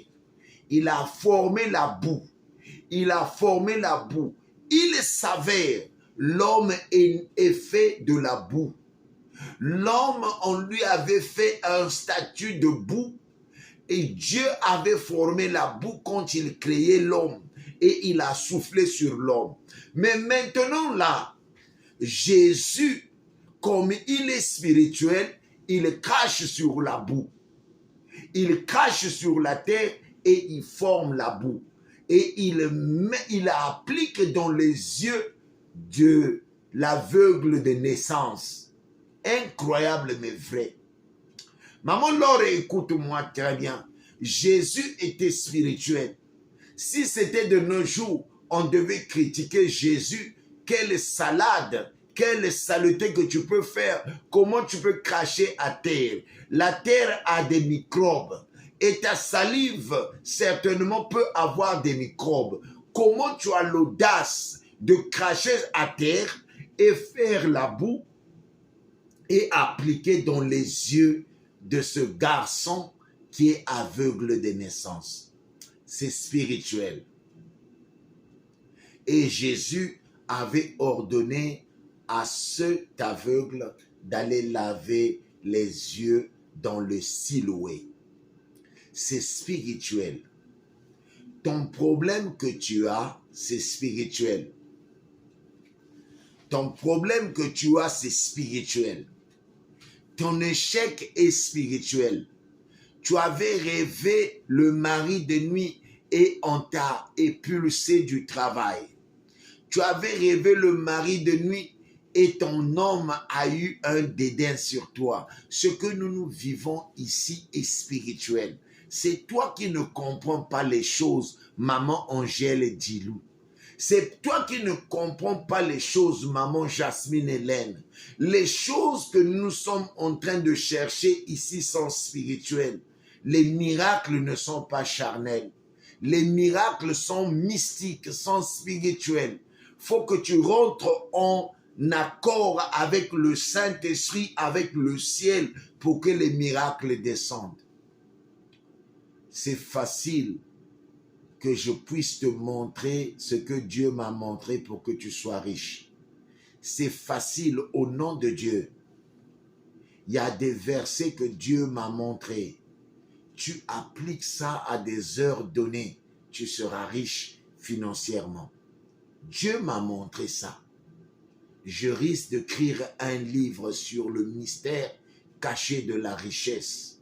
Il a formé la boue. Il a formé la boue. Il s'avère, l'homme est fait de la boue. L'homme, on lui avait fait un statut de boue et Dieu avait formé la boue quand il créait l'homme et il a soufflé sur l'homme. Mais maintenant là, Jésus, comme il est spirituel, il crache sur la boue. Il crache sur la terre et il forme la boue. Et il applique dans les yeux de l'aveugle de naissance. Incroyable mais vrai. Maman Laure, écoute-moi très bien. Jésus était spirituel. Si c'était de nos jours, on devait critiquer Jésus. Quelle salade, quelle saleté que tu peux faire. Comment tu peux cracher à terre. La terre a des microbes. Et ta salive, certainement, peut avoir des microbes. Comment tu as l'audace de cracher à terre et faire la boue et appliquer dans les yeux de ce garçon qui est aveugle de naissance? C'est spirituel. Et Jésus avait ordonné à cet aveugle d'aller laver les yeux dans le Siloé. C'est spirituel. Ton problème que tu as, c'est spirituel. Ton problème que tu as, c'est spirituel. Ton échec est spirituel. Tu avais rêvé le mari de nuit et on t'a expulsé du travail. Tu avais rêvé le mari de nuit et ton homme a eu un dédain sur toi. Ce que nous vivons ici est spirituel. C'est toi qui ne comprends pas les choses, maman Angèle Dilou. C'est toi qui ne comprends pas les choses, maman Jasmine Hélène. Les choses que nous sommes en train de chercher ici sont spirituelles. Les miracles ne sont pas charnels. Les miracles sont mystiques, sont spirituels. Faut que tu rentres en accord avec le Saint-Esprit, avec le ciel, pour que les miracles descendent. C'est facile que je puisse te montrer ce que Dieu m'a montré pour que tu sois riche. C'est facile au nom de Dieu. Il y a des versets que Dieu m'a montrés. Tu appliques ça à des heures données, tu seras riche financièrement. Dieu m'a montré ça. Je risque d'écrire un livre sur le mystère caché de la richesse.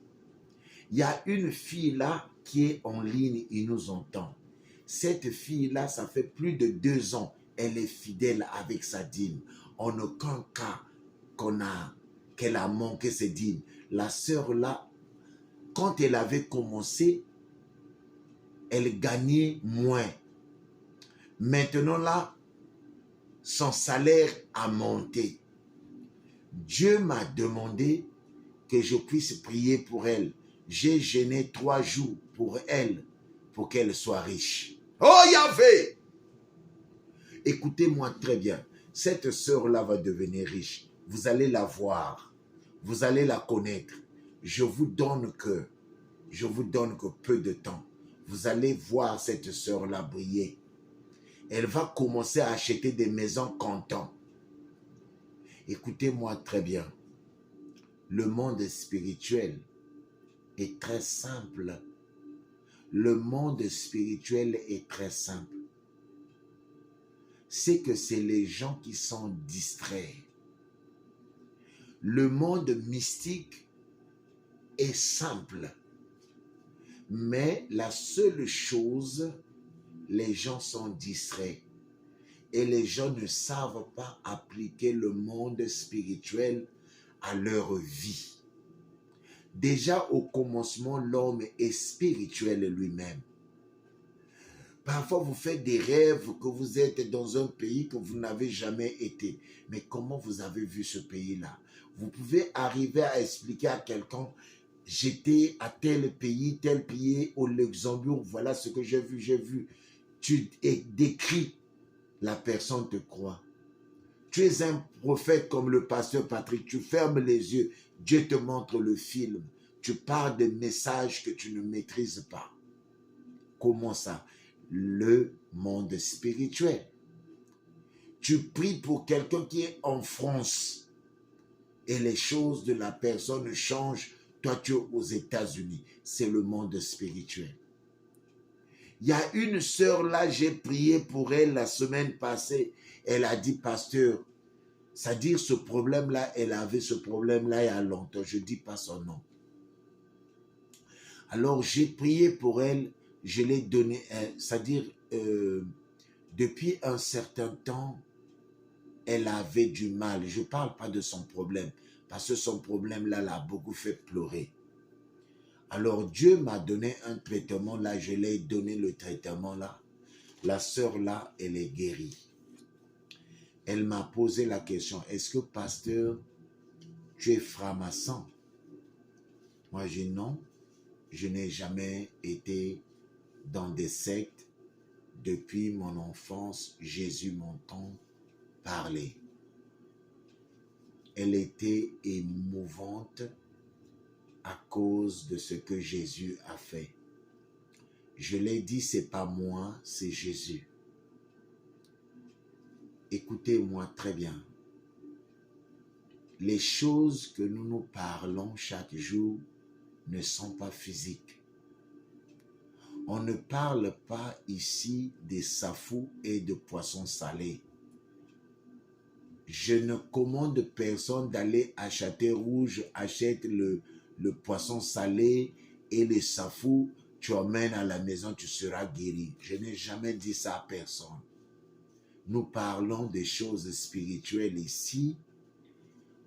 Il y a une fille là qui est en ligne, il nous entend. Cette fille-là, ça fait plus de 2 ans, elle est fidèle avec sa dîme. En aucun cas qu'elle a manqué ses dîmes. La sœur là, quand elle avait commencé, elle gagnait moins. Maintenant là, son salaire a monté. Dieu m'a demandé que je puisse prier pour elle. J'ai jeûné 3 jours pour elle, pour qu'elle soit riche. Oh Yahvé! Écoutez-moi très bien. Cette sœur-là va devenir riche. Vous allez la voir. Vous allez la connaître. Je vous donne que peu de temps. Vous allez voir cette sœur-là briller. Elle va commencer à acheter des maisons comptant. Écoutez-moi très bien. Le monde spirituel est très simple. Le monde spirituel est très simple. C'est que c'est les gens qui sont distraits. Le monde mystique est simple. Mais la seule chose, les gens sont distraits. Et les gens ne savent pas appliquer le monde spirituel à leur vie. Déjà au commencement, l'homme est spirituel lui-même. Parfois, vous faites des rêves que vous êtes dans un pays que vous n'avez jamais été. Mais comment vous avez vu ce pays-là? Vous pouvez arriver à expliquer à quelqu'un, j'étais à tel pays, au Luxembourg, voilà ce que j'ai vu. Tu décris, la personne te croit. Tu es un prophète comme le pasteur Patrick, tu fermes les yeux, Dieu te montre le film. Tu parles des messages que tu ne maîtrises pas. Comment ça? Le monde spirituel. Tu pries pour quelqu'un qui est en France et les choses de la personne changent. Toi, tu es aux États-Unis. C'est le monde spirituel. Il y a une sœur là, j'ai prié pour elle la semaine passée. Elle a dit, pasteur, c'est-à-dire ce problème-là, elle avait ce problème-là il y a longtemps. Je ne dis pas son nom. Alors, j'ai prié pour elle. Je l'ai donné, c'est-à-dire, depuis un certain temps, elle avait du mal. Je ne parle pas de son problème, parce que son problème-là l'a beaucoup fait pleurer. Alors, Dieu m'a donné un traitement, là, je l'ai donné le traitement, là. La sœur, là, elle est guérie. Elle m'a posé la question, est-ce que, pasteur, tu es franc-maçon? Moi, j'ai dit non, je n'ai jamais été dans des sectes. Depuis mon enfance, Jésus m'entend parler. Elle était émouvante à cause de ce que Jésus a fait. Je l'ai dit, c'est pas moi, c'est Jésus. Écoutez-moi très bien. Les choses que nous nous parlons chaque jour ne sont pas physiques. On ne parle pas ici des safous et de poissons salés. Je ne commande personne d'aller acheter rouge, achète le poisson salé et les safous, tu emmènes à la maison, tu seras guéri. Je n'ai jamais dit ça à personne. Nous parlons des choses spirituelles ici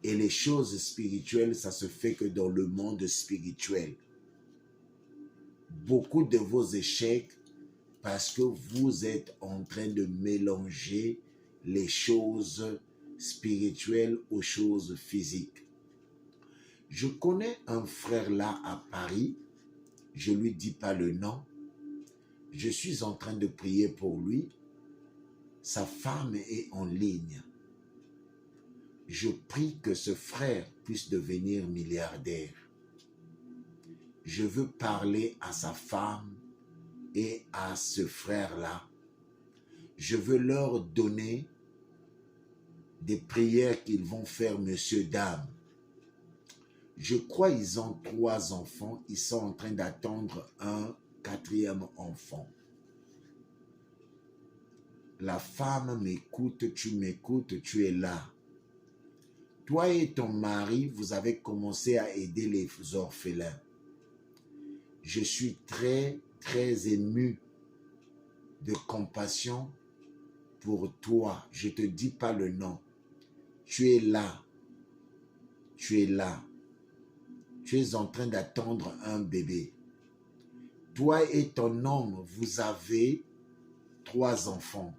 et les choses spirituelles, ça se fait que dans le monde spirituel. Beaucoup de vos échecs parce que vous êtes en train de mélanger les choses spirituelles aux choses physiques. Je connais un frère là à Paris, je ne lui dis pas le nom, je suis en train de prier pour lui, sa femme est en ligne. Je prie que ce frère puisse devenir milliardaire. Je veux parler à sa femme et à ce frère-là. Je veux leur donner des prières qu'ils vont faire, monsieur, dame. Je crois qu'ils ont 3 enfants. Ils sont en train d'attendre un 4e enfant. La femme m'écoute, tu m'écoutes, tu es là. Toi et ton mari, vous avez commencé à aider les orphelins. Je suis très, très ému de compassion pour toi. Je ne te dis pas le nom. Tu es là. Tu es là. Tu es en train d'attendre un bébé. Toi et ton homme, vous avez 3 enfants.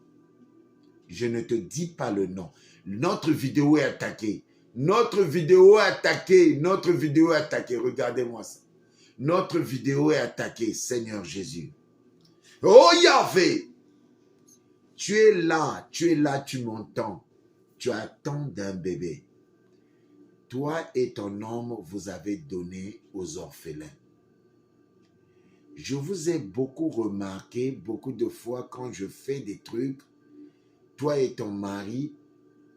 Je ne te dis pas le nom. Notre vidéo est attaquée. Notre vidéo est attaquée. Notre vidéo est attaquée. Regardez-moi ça. Notre vidéo est attaquée, Seigneur Jésus. Oh Yahvé! Tu es là, tu m'entends. tu attends d'un bébé. Toi et ton homme, vous avez donné aux orphelins. Je vous ai beaucoup remarqué, beaucoup de fois quand je fais des trucs, toi et ton mari,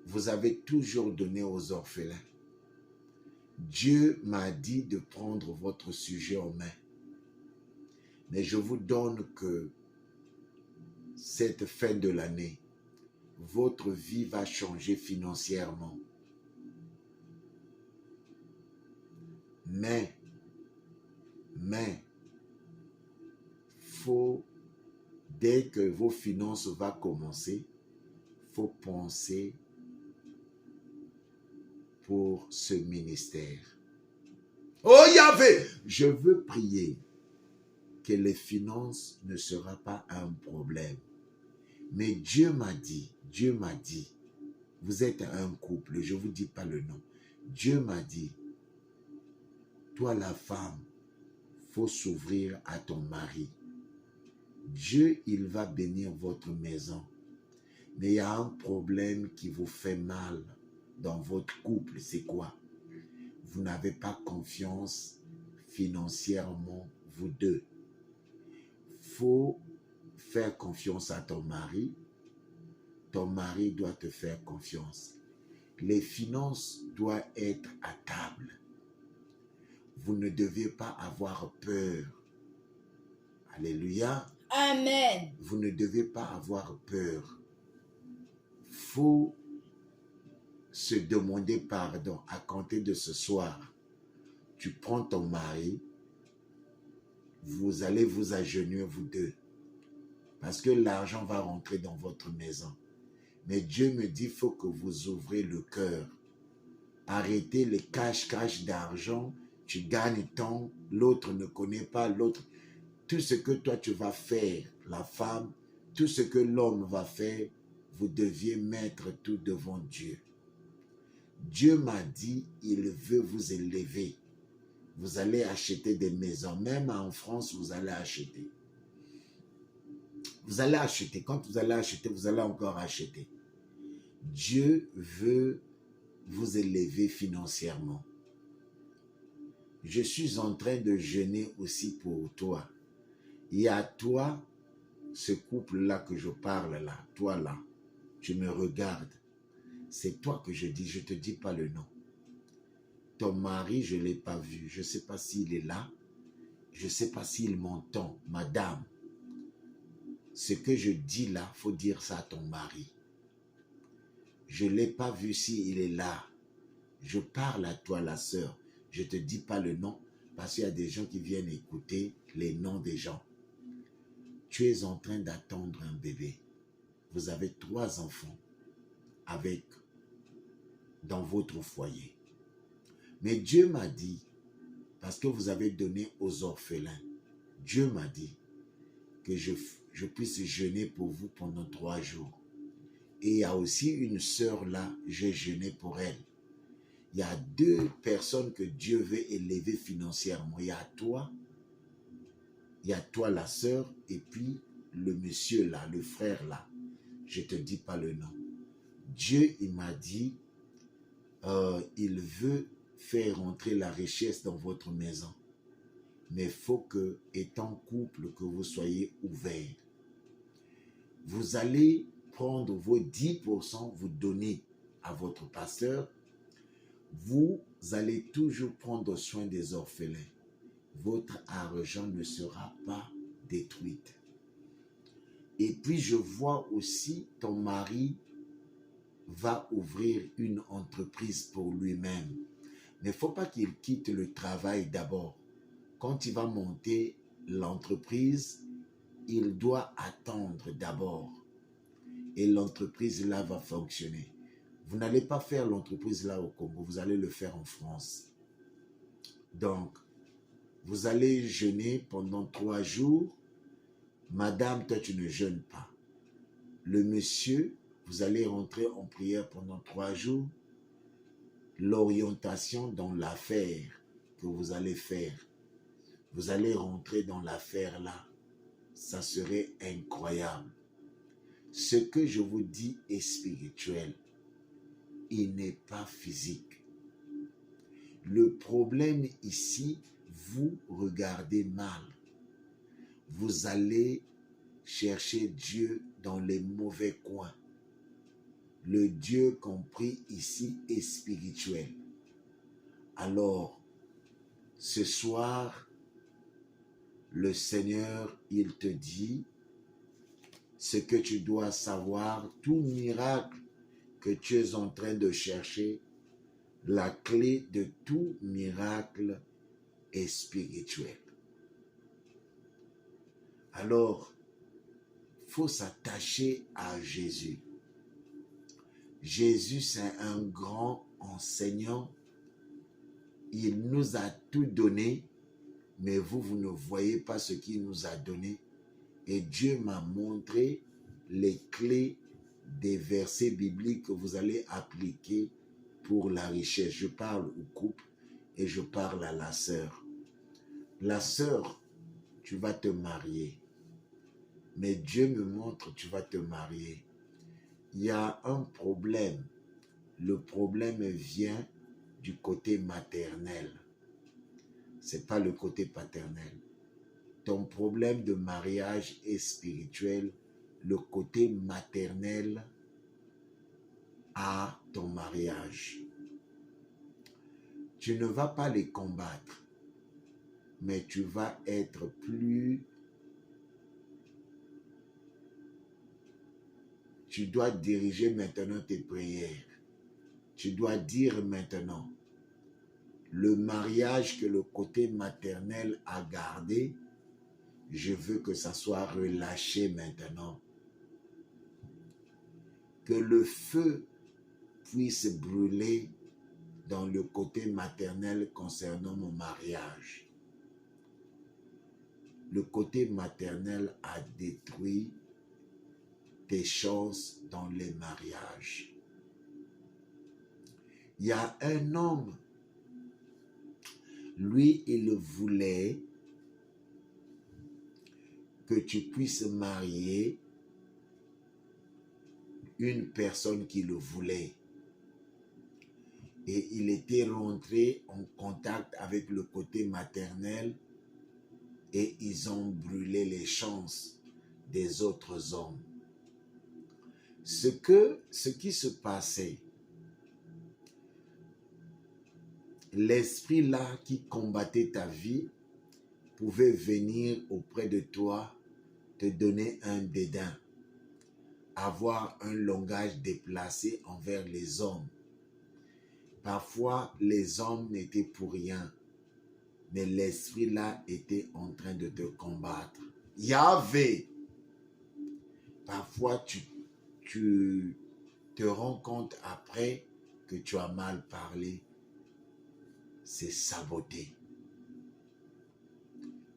vous avez toujours donné aux orphelins. Dieu m'a dit de prendre votre sujet en main. Mais je vous donne que cette fin de l'année, votre vie va changer financièrement. Mais, dès que vos finances vont commencer, il faut penser pour ce ministère. Oh Yahvé, je veux prier que les finances ne sera pas un problème. Mais Dieu m'a dit, vous êtes un couple, je ne vous dis pas le nom. Dieu m'a dit, toi la femme, faut s'ouvrir à ton mari. Dieu, il va bénir votre maison. Mais il y a un problème qui vous fait mal dans votre couple, c'est quoi? Vous n'avez pas confiance financièrement, vous deux. Faut faire confiance à ton mari. Ton mari doit te faire confiance. Les finances doivent être à table. Vous ne devez pas avoir peur. Alléluia.
Amen.
Vous ne devez pas avoir peur. Faut se demander pardon à compter de ce soir. Tu prends ton mari, vous allez vous agenouiller vous deux. Parce que l'argent va rentrer dans votre maison. Mais Dieu me dit, il faut que vous ouvrez le cœur. Arrêtez les cache-cache d'argent. Tu gagnes tant, l'autre ne connaît pas, l'autre. Tout ce que toi tu vas faire, la femme, tout ce que l'homme va faire, vous deviez mettre tout devant Dieu. Dieu m'a dit, il veut vous élever. Vous allez acheter des maisons. Même en France, vous allez acheter. Vous allez acheter. Quand vous allez acheter, vous allez encore acheter. Dieu veut vous élever financièrement. Je suis en train de jeûner aussi pour toi. Il y a toi, ce couple-là que je parle là, toi là, tu me regardes. C'est toi que je dis, je ne te dis pas le nom. Ton mari, je ne l'ai pas vu. Je ne sais pas s'il est là. Je ne sais pas s'il m'entend. Madame, ce que je dis là, il faut dire ça à ton mari. Je ne l'ai pas vu s'il est là. Je parle à toi, la sœur. Je ne te dis pas le nom parce qu'il y a des gens qui viennent écouter les noms des gens. Tu es en train d'attendre un bébé. Vous avez 3 enfants dans votre foyer. Mais Dieu m'a dit, parce que vous avez donné aux orphelins, Dieu m'a dit que je puisse jeûner pour vous pendant 3 jours. Et il y a aussi une sœur là, j'ai jeûné pour elle. Il y a 2 personnes que Dieu veut élever financièrement. Il y a toi la sœur, et puis le monsieur là, le frère là. Je ne te dis pas le nom. Dieu, il m'a dit, il veut faire entrer la richesse dans votre maison. Mais il faut que, étant couple, que vous soyez ouverts. Vous allez prendre vos 10%, vous donner à votre pasteur. Vous allez toujours prendre soin des orphelins. Votre argent ne sera pas détruit. Et puis je vois aussi ton mari va ouvrir une entreprise pour lui-même. Mais il ne faut pas qu'il quitte le travail d'abord. Quand il va monter l'entreprise, il doit attendre d'abord. Et l'entreprise là va fonctionner. Vous n'allez pas faire l'entreprise là au Congo, vous allez le faire en France. Donc, vous allez jeûner pendant 3 jours. Madame, toi tu ne jeûnes pas. Le monsieur, vous allez rentrer en prière pendant 3 jours. L'orientation dans l'affaire que vous allez faire. Vous allez rentrer dans l'affaire là. Ça serait incroyable. Ce que je vous dis est spirituel. il n'est pas physique. Le problème ici, vous regardez mal. Vous allez chercher Dieu dans les mauvais coins. Le Dieu compris ici est spirituel. Alors, ce soir, le Seigneur, il te dit ce que tu dois savoir, tout miracle que tu es en train de chercher, la clé de tout miracle est spirituelle. Alors, il faut s'attacher à Jésus. Jésus, c'est un grand enseignant. Il nous a tout donné, mais vous ne voyez pas ce qu'il nous a donné. Et Dieu m'a montré les clés des versets bibliques que vous allez appliquer pour la richesse. Je parle au couple et je parle à la sœur. La sœur, tu vas te marier. Mais Dieu me montre que tu vas te marier. Il y a un problème. Le problème vient du côté maternel. Ce n'est pas le côté paternel. Ton problème de mariage est spirituel. Le côté maternel à ton mariage. Tu ne vas pas les combattre, mais tu vas être plus... Tu dois diriger maintenant tes prières. Tu dois dire maintenant, le mariage que le côté maternel a gardé, je veux que ça soit relâché maintenant. Que le feu puisse brûler dans le côté maternel concernant mon mariage. Le côté maternel a détruit tes chances dans les mariages. Il y a un homme, lui, il voulait que tu puisses marier une personne qui le voulait. Et il était rentré en contact avec le côté maternel et ils ont brûlé les chances des autres hommes. Ce qui se passait, l'esprit là qui combattait ta vie pouvait venir auprès de toi, te donner un dédain, avoir un langage déplacé envers les hommes. Parfois, les hommes n'étaient pour rien, mais l'esprit là était en train de te combattre. Yahvé, parfois tu te rends compte après que tu as mal parlé, c'est saboté.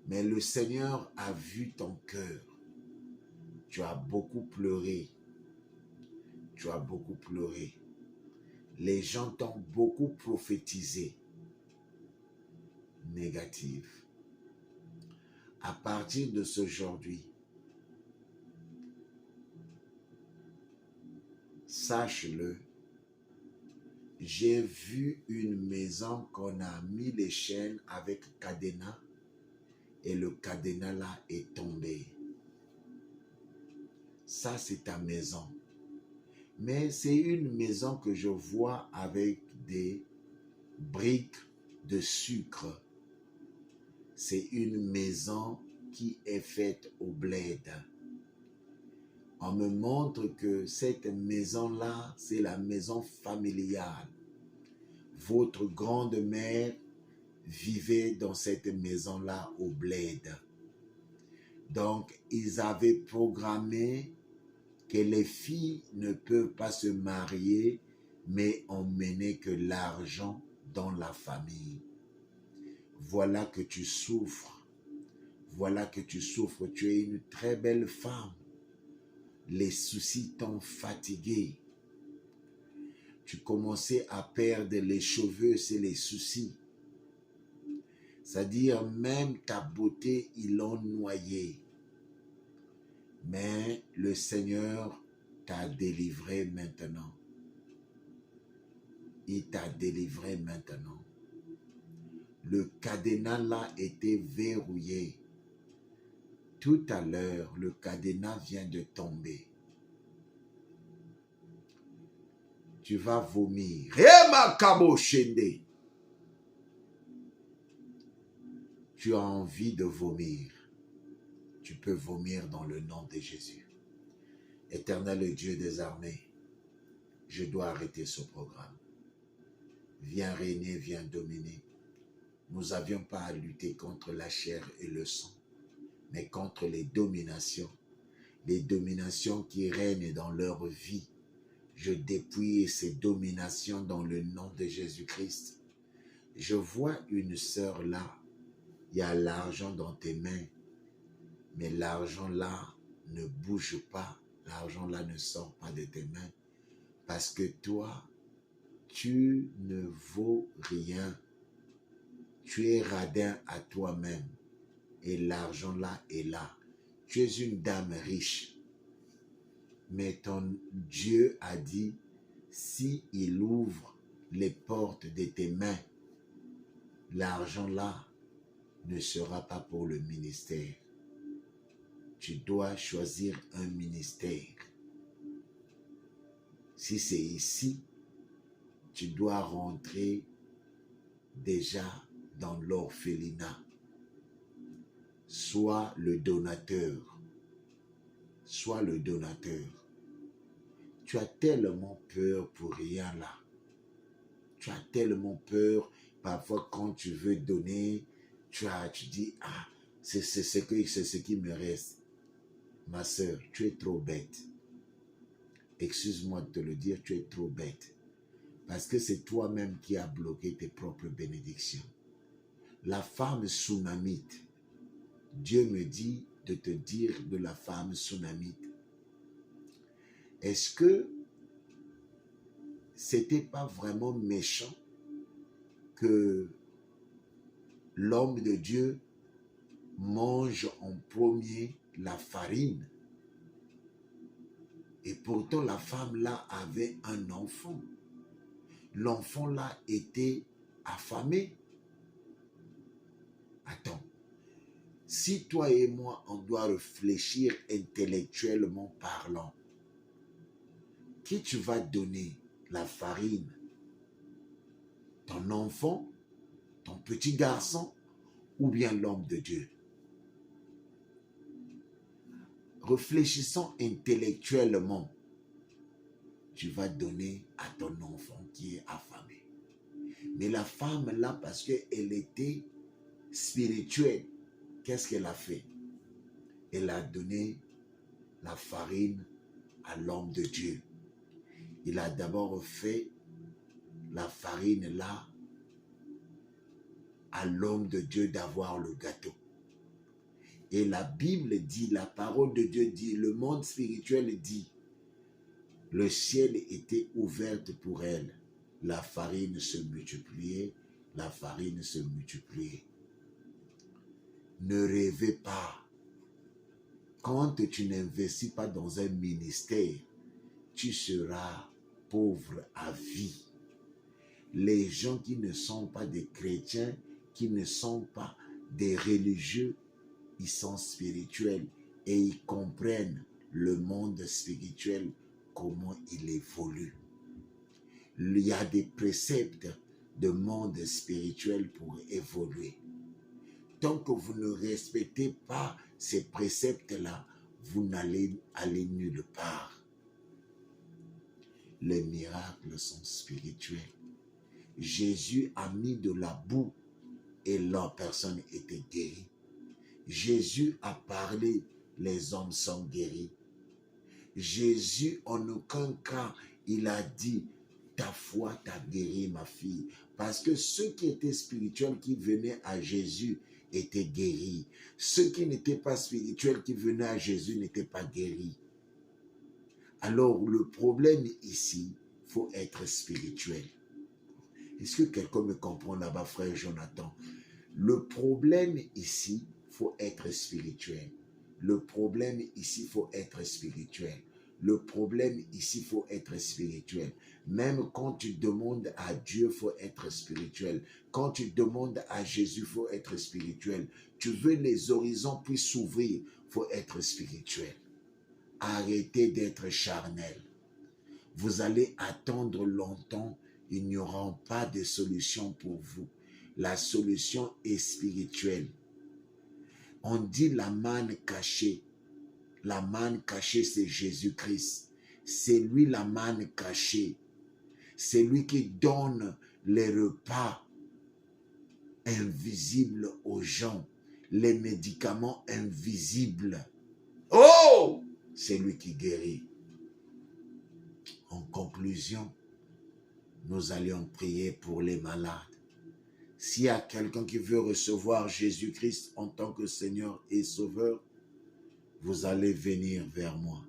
Mais le Seigneur a vu ton cœur. Tu as beaucoup pleuré. Tu as beaucoup pleuré. Les gens t'ont beaucoup prophétisé. Négatif. À partir de ce aujourd'hui, sache-le, j'ai vu une maison qu'on a mis les chaînes avec cadenas et le cadenas là est tombé. Ça, c'est ta maison. Mais c'est une maison que je vois avec des briques de sucre. C'est une maison qui est faite au bled. On me montre que cette maison-là, c'est la maison familiale. Votre grande-mère vivait dans cette maison-là au bled. Donc, ils avaient programmé que les filles ne peuvent pas se marier, mais emmener que l'argent dans la famille. Voilà que tu souffres. Voilà que tu souffres. Tu es une très belle femme. Les soucis t'ont fatigué. Tu commençais à perdre les cheveux, c'est les soucis. C'est-à-dire même ta beauté, ils l'ont noyée. Mais le Seigneur t'a délivré maintenant. il t'a délivré maintenant. Le cadenas là était verrouillé. Tout à l'heure, le cadenas vient de tomber. Tu vas vomir. Tu as envie de vomir. Tu peux vomir dans le nom de Jésus. Éternel Dieu des armées, je dois arrêter ce programme. Viens régner, viens dominer. Nous n'avions pas à lutter contre la chair et le sang, mais contre les dominations qui règnent dans leur vie. Je dépouille ces dominations dans le nom de Jésus-Christ. Je vois une sœur là, il y a l'argent dans tes mains, mais l'argent là ne bouge pas, l'argent là ne sort pas de tes mains, parce que toi, tu ne vaux rien. Tu es radin à toi-même et l'argent là est là. Tu es une dame riche, mais ton Dieu a dit, si il ouvre les portes de tes mains, l'argent là ne sera pas pour le ministère. Tu dois choisir un ministère. Si c'est ici, tu dois rentrer déjà dans l'orphelinat. Sois le donateur. Sois le donateur. Tu as tellement peur pour rien là. Tu as tellement peur. Parfois quand tu veux donner, tu dis, c'est ce qui me reste. Ma sœur, tu es trop bête. Excuse-moi de te le dire, tu es trop bête. Parce que c'est toi-même qui as bloqué tes propres bénédictions. La femme sunamite, Dieu me dit de te dire de la femme sunamite. Est-ce que c'était pas vraiment méchant que l'homme de Dieu mange en premier la farine? Et pourtant la femme là avait un enfant. L'enfant là était affamé. Attends, si toi et moi, on doit réfléchir intellectuellement parlant, qui tu vas donner la farine? Ton enfant, ton petit garçon ou bien l'homme de Dieu? Réfléchissons intellectuellement. Tu vas donner à ton enfant qui est affamé. Mais la femme là, parce qu'elle était spirituelle, qu'est-ce qu'elle a fait? Elle a donné la farine à l'homme de Dieu. Il a d'abord fait la farine là à l'homme de Dieu d'avoir le gâteau. Et la Bible dit, la parole de Dieu dit, le monde spirituel dit, le ciel était ouvert pour elle. La farine se multipliait, la farine se multipliait. Ne rêvez pas. Quand tu n'investis pas dans un ministère, tu seras pauvre à vie. Les gens qui ne sont pas des chrétiens, qui ne sont pas des religieux, ils sont spirituels et ils comprennent le monde spirituel, comment il évolue. Il y a des préceptes de monde spirituel pour évoluer. Tant que vous ne respectez pas ces préceptes-là, vous n'allez aller nulle part. Les miracles sont spirituels. Jésus a mis de la boue et la personne était guérie. Jésus a parlé, les hommes sont guéris. Jésus, en aucun cas, il a dit, ta foi t'a guéri, ma fille. Parce que ceux qui étaient spirituels, qui venaient à Jésus, étaient guéris. Ceux qui n'étaient pas spirituels, qui venaient à Jésus, n'étaient pas guéris. Alors, le problème ici, il faut être spirituel. Est-ce que quelqu'un me comprend là-bas, frère Jonathan? Le problème ici, il faut être spirituel. Le problème ici, il faut être spirituel. Le problème ici, il faut être spirituel. Même quand tu demandes à Dieu, il faut être spirituel. Quand tu demandes à Jésus, il faut être spirituel. Tu veux les horizons puissent s'ouvrir, il faut être spirituel. Arrêtez d'être charnel. Vous allez attendre longtemps, il n'y aura pas de solution pour vous. La solution est spirituelle. On dit la manne cachée. La manne cachée, c'est Jésus-Christ. C'est lui la manne cachée. C'est lui qui donne les repas invisibles aux gens, les médicaments invisibles. Oh! C'est lui qui guérit. En conclusion, nous allions prier pour les malades. S'il y a quelqu'un qui veut recevoir Jésus-Christ en tant que Seigneur et Sauveur, vous allez venir vers moi.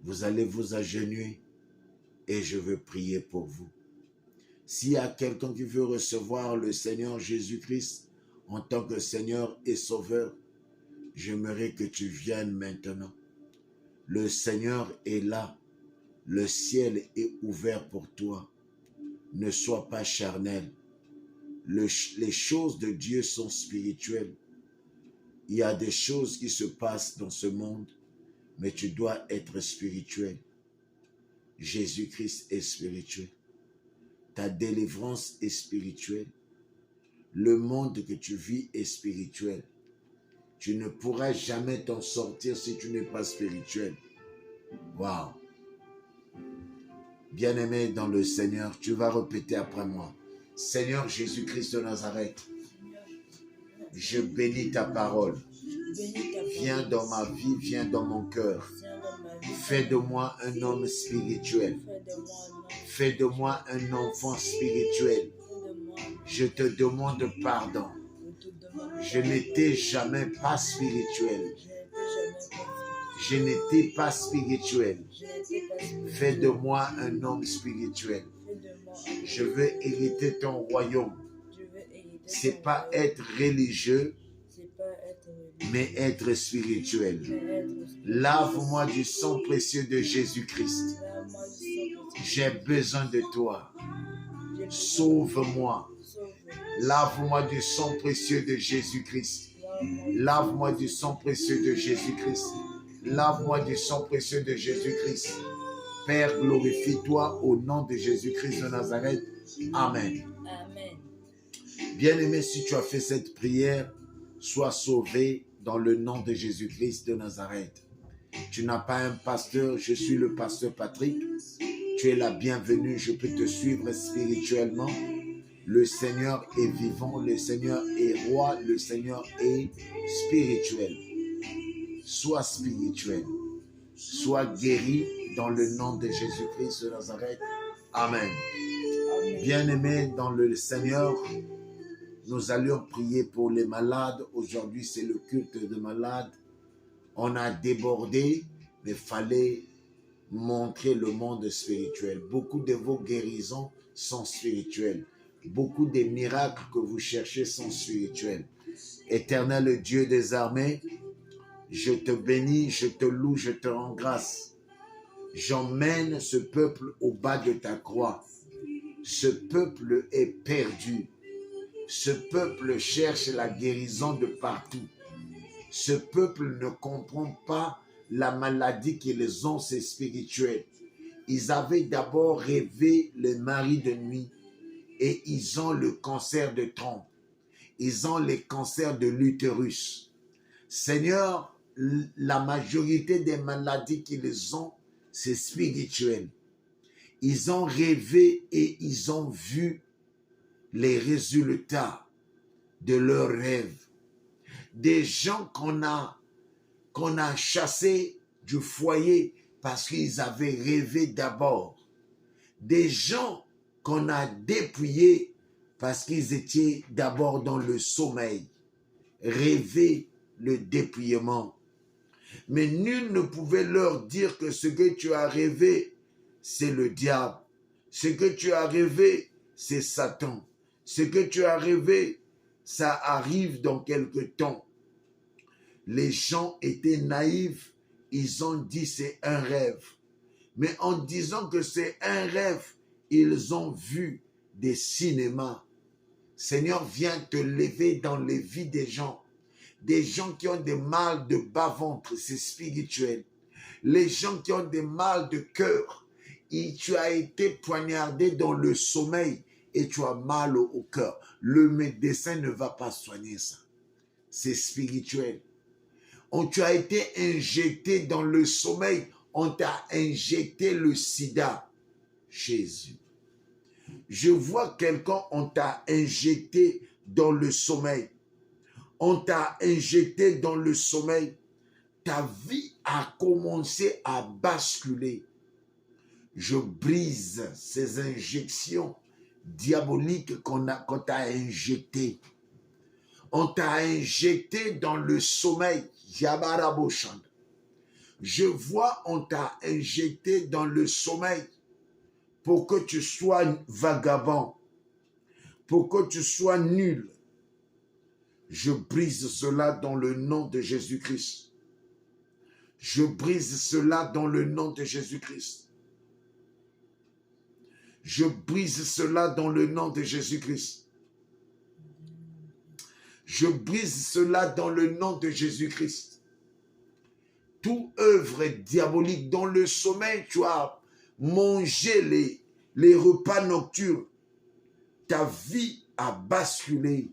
Vous allez vous agenouiller et je veux prier pour vous. S'il y a quelqu'un qui veut recevoir le Seigneur Jésus-Christ en tant que Seigneur et Sauveur, j'aimerais que tu viennes maintenant. Le Seigneur est là. Le ciel est ouvert pour toi. Ne sois pas charnel. Les choses de Dieu sont spirituelles. Il y a des choses qui se passent dans ce monde, mais tu dois être spirituel. Jésus-Christ est spirituel. Ta délivrance est spirituelle. Le monde que tu vis est spirituel. Tu ne pourras jamais t'en sortir si tu n'es pas spirituel. Waouh! Bien-aimé dans le Seigneur, tu vas répéter après moi. Seigneur Jésus-Christ de Nazareth, je bénis ta parole. Viens dans ma vie, viens dans mon cœur. Fais de moi un homme spirituel. Fais de moi un enfant spirituel. Je te demande pardon. Je n'étais jamais pas spirituel. Je n'étais pas spirituel. Fais de moi un homme spirituel. Je veux hériter ton royaume. C'est pas être religieux, mais être spirituel. Lave-moi du sang précieux de Jésus-Christ. J'ai besoin de toi. Sauve-moi. Lave-moi du sang précieux de Jésus-Christ. Lave-moi du sang précieux de Jésus-Christ. Lave-moi du sang précieux de Jésus-Christ. Père, glorifie-toi au nom de Jésus-Christ de Nazareth. Amen.
Amen.
Bien-aimé, si tu as fait cette prière, sois sauvé dans le nom de Jésus-Christ de Nazareth. Tu n'as pas un pasteur, je suis le pasteur Patrick. Tu es la bienvenue, je peux te suivre spirituellement. Le Seigneur est vivant, le Seigneur est roi, le Seigneur est spirituel. Sois spirituel, sois guéri dans le nom de Jésus-Christ de Nazareth. Amen. Bien-aimés dans le Seigneur, nous allions prier pour les malades. Aujourd'hui, c'est le culte de malades. On a débordé, mais il fallait montrer le monde spirituel. Beaucoup de vos guérisons sont spirituelles. Beaucoup des miracles que vous cherchez sont spirituels. Éternel Dieu des armées, je te bénis, je te loue, je te rends grâce. J'emmène ce peuple au bas de ta croix. Ce peuple est perdu. Ce peuple cherche la guérison de partout. Ce peuple ne comprend pas la maladie qu'ils ont, c'est spirituel. Ils avaient d'abord rêvé le mari de nuit et ils ont le cancer de trompe. Ils ont les cancers de l'utérus. Seigneur, la majorité des maladies qu'ils ont, c'est spirituel. Ils ont rêvé et ils ont vu les résultats de leurs rêves. Des gens qu'on a chassés du foyer parce qu'ils avaient rêvé d'abord. Des gens qu'on a dépouillés parce qu'ils étaient d'abord dans le sommeil. Rêver le dépouillement. Mais nul ne pouvait leur dire que ce que tu as rêvé, c'est le diable. Ce que tu as rêvé, c'est Satan. Ce que tu as rêvé, ça arrive dans quelque temps. Les gens étaient naïfs ils ont dit c'est un rêve. Mais en disant que c'est un rêve, ils ont vu des cinémas. Seigneur, viens te lever dans les vies des gens qui ont des mal de bas-ventre, c'est spirituel. Les gens qui ont des mal de cœur, et tu as été poignardé dans le sommeil et tu as mal au cœur. Le médecin ne va pas soigner ça. C'est spirituel. Tu as été injecté dans le sommeil, on t'a injecté le sida. Jésus. Je vois quelqu'un, on t'a injecté dans le sommeil. On t'a injecté dans le sommeil. Ta vie a commencé à basculer. Je brise ces injections diaboliques qu'on t'a injectées. On t'a injecté dans le sommeil. Yabaraboshan. Je vois, on t'a injecté dans le sommeil pour que tu sois vagabond, pour que tu sois nul. Je brise cela dans le nom de Jésus-Christ. Je brise cela dans le nom de Jésus-Christ. Je brise cela dans le nom de Jésus-Christ. Je brise cela dans le nom de Jésus-Christ. Toute œuvre diabolique dans le sommeil, tu as mangé les repas nocturnes. Ta vie a basculé.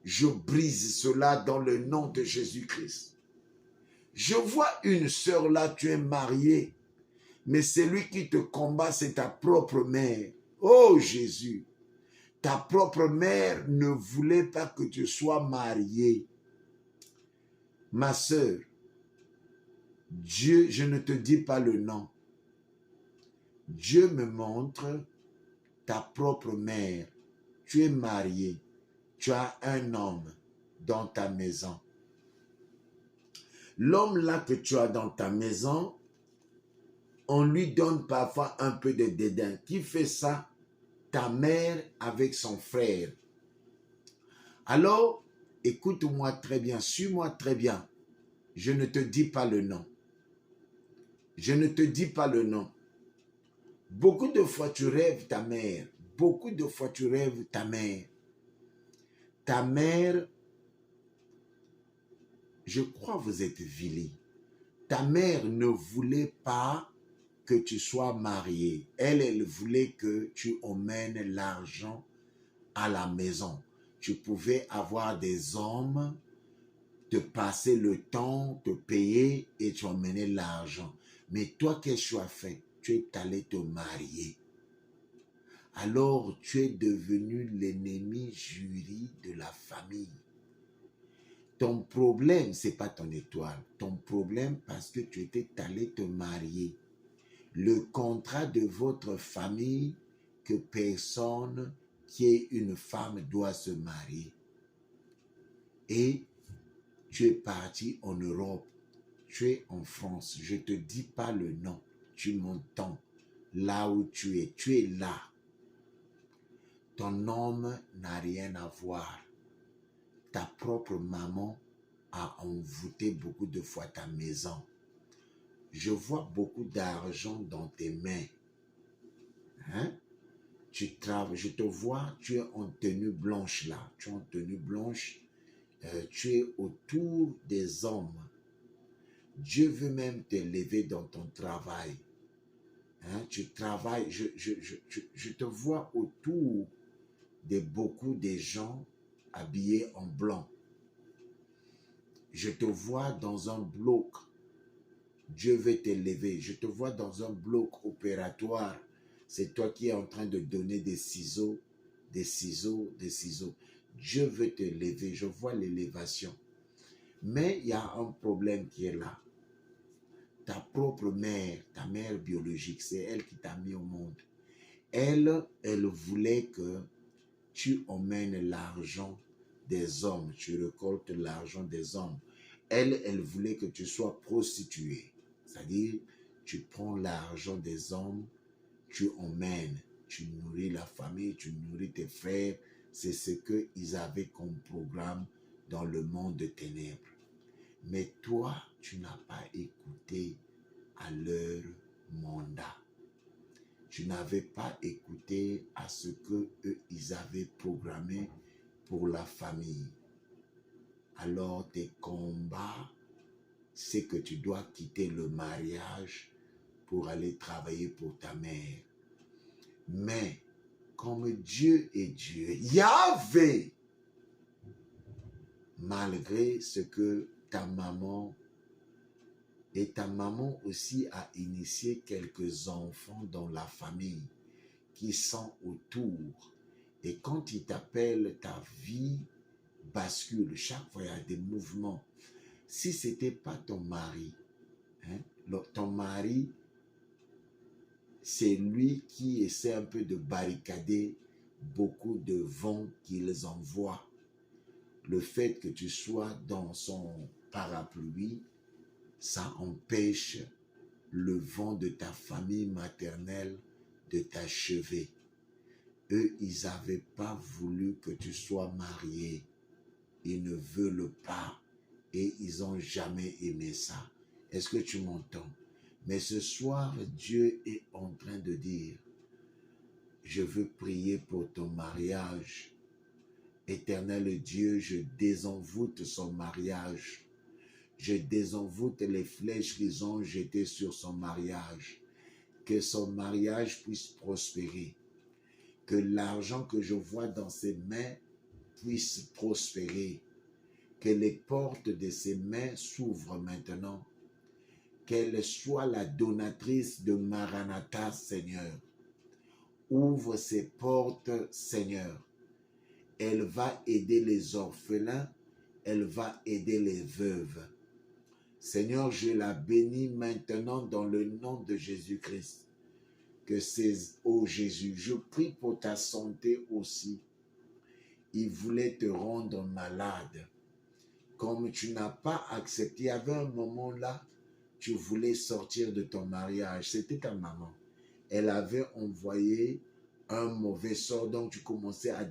Je brise cela dans le nom de Jésus-Christ. Je vois une sœur là, tu es mariée, mais celui qui te combat, c'est ta propre mère. Oh Jésus, ta propre mère ne voulait pas que tu sois mariée. Ma sœur, Dieu, je ne te dis pas le nom. Dieu me montre ta propre mère. Tu es mariée. Tu as un homme dans ta maison. L'homme là que tu as dans ta maison, on lui donne parfois un peu de dédain. Qui fait ça? Ta mère avec son frère. Alors, écoute-moi très bien, suis-moi très bien. Je ne te dis pas le nom. Je ne te dis pas le nom. Beaucoup de fois, tu rêves ta mère. Beaucoup de fois, tu rêves ta mère. Ta mère, je crois que vous êtes vilés. Ta mère ne voulait pas que tu sois marié. Elle voulait que tu emmènes l'argent à la maison. Tu pouvais avoir des hommes, te passer le temps, te payer et tu emmenais l'argent. Mais toi, qu'est-ce que tu as fait? Tu es allé te marier. Alors, tu es devenu l'ennemi juré de la famille. Ton problème, ce n'est pas ton étoile. Ton problème, parce que tu étais allé te marier. Le contrat de votre famille, que personne qui est une femme doit se marier. Et tu es parti en Europe. Tu es en France. Je ne te dis pas le nom. Tu m'entends. Là où tu es là. Ton homme n'a rien à voir. Ta propre maman a envoûté beaucoup de fois ta maison. Je vois beaucoup d'argent dans tes mains. Hein? Je te vois, tu es en tenue blanche là. Tu es en tenue blanche. Tu es autour des hommes. Dieu veut même te lever dans ton travail. Hein? Tu travailles. Je te vois autour de beaucoup de gens habillés en blanc. Je te vois dans un bloc. Dieu veut te lever. Je te vois dans un bloc opératoire. C'est toi qui es en train de donner des ciseaux, des ciseaux, des ciseaux. Dieu veut te lever. Je vois l'élévation. Mais il y a un problème qui est là. Ta propre mère, ta mère biologique, c'est elle qui t'a mis au monde. Elle voulait que tu emmènes l'argent des hommes. Tu récoltes l'argent des hommes. Elle voulait que tu sois prostituée. C'est-à-dire, tu prends l'argent des hommes, tu emmènes, tu nourris la famille, tu nourris tes frères. C'est ce qu'ils avaient comme programme dans le monde de ténèbres. Mais toi, tu n'as pas écouté à leur mandat. Tu n'avais pas écouté à ce que eux ils avaient programmé pour la famille. Alors tes combats, c'est que tu dois quitter le mariage pour aller travailler pour ta mère. Mais comme Dieu est Dieu, Yahvé, malgré ce que ta maman aussi a initié quelques enfants dans la famille qui sont autour. Et quand il t'appelle, ta vie bascule. Chaque fois, il y a des mouvements. Si ce n'était pas ton mari, ton mari, c'est lui qui essaie un peu de barricader beaucoup de vents qu'ils envoient. Le fait que tu sois dans son parapluie, ça empêche le vent de ta famille maternelle de t'achever. Eux, ils n'avaient pas voulu que tu sois marié. Ils ne veulent pas et ils n'ont jamais aimé ça. Est-ce que tu m'entends? Mais ce soir, Dieu est en train de dire, je veux prier pour ton mariage. Éternel Dieu, je désenvoûte son mariage. Je désenvoûte les flèches qu'ils ont jetées sur son mariage. Que son mariage puisse prospérer. Que l'argent que je vois dans ses mains puisse prospérer. Que les portes de ses mains s'ouvrent maintenant. Qu'elle soit la donatrice de Maranatha, Seigneur. Ouvre ses portes, Seigneur. Elle va aider les orphelins, elle va aider les veuves. Seigneur, je la bénis maintenant dans le nom de Jésus-Christ. Que c'est, ô Jésus, je prie pour ta santé aussi. Il voulait te rendre malade. Comme tu n'as pas accepté, il y avait un moment là, tu voulais sortir de ton mariage. C'était ta maman. Elle avait envoyé un mauvais sort, donc tu commençais à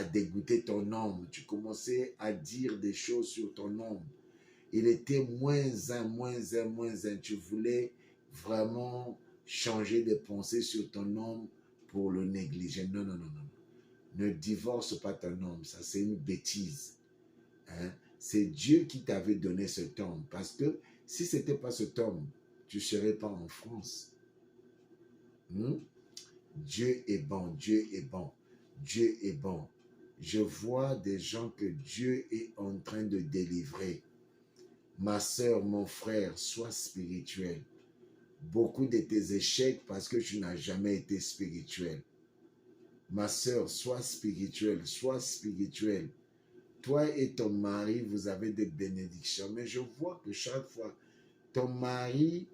dégoûter ton homme. Tu commençais à dire des choses sur ton homme. Il était moins un. Tu voulais vraiment changer de pensée sur ton homme pour le négliger. Non. Ne divorce pas ton homme. Ça, c'est une bêtise. C'est Dieu qui t'avait donné cet homme. Parce que si ce n'était pas cet homme, tu ne serais pas en France. Dieu est bon, Dieu est bon, Dieu est bon. Je vois des gens que Dieu est en train de délivrer. Ma sœur, mon frère, sois spirituel. Beaucoup de tes échecs parce que tu n'as jamais été spirituel. Ma sœur, sois spirituel, sois spirituel. Toi et ton mari, vous avez des bénédictions. Mais je vois que chaque fois, ton mari,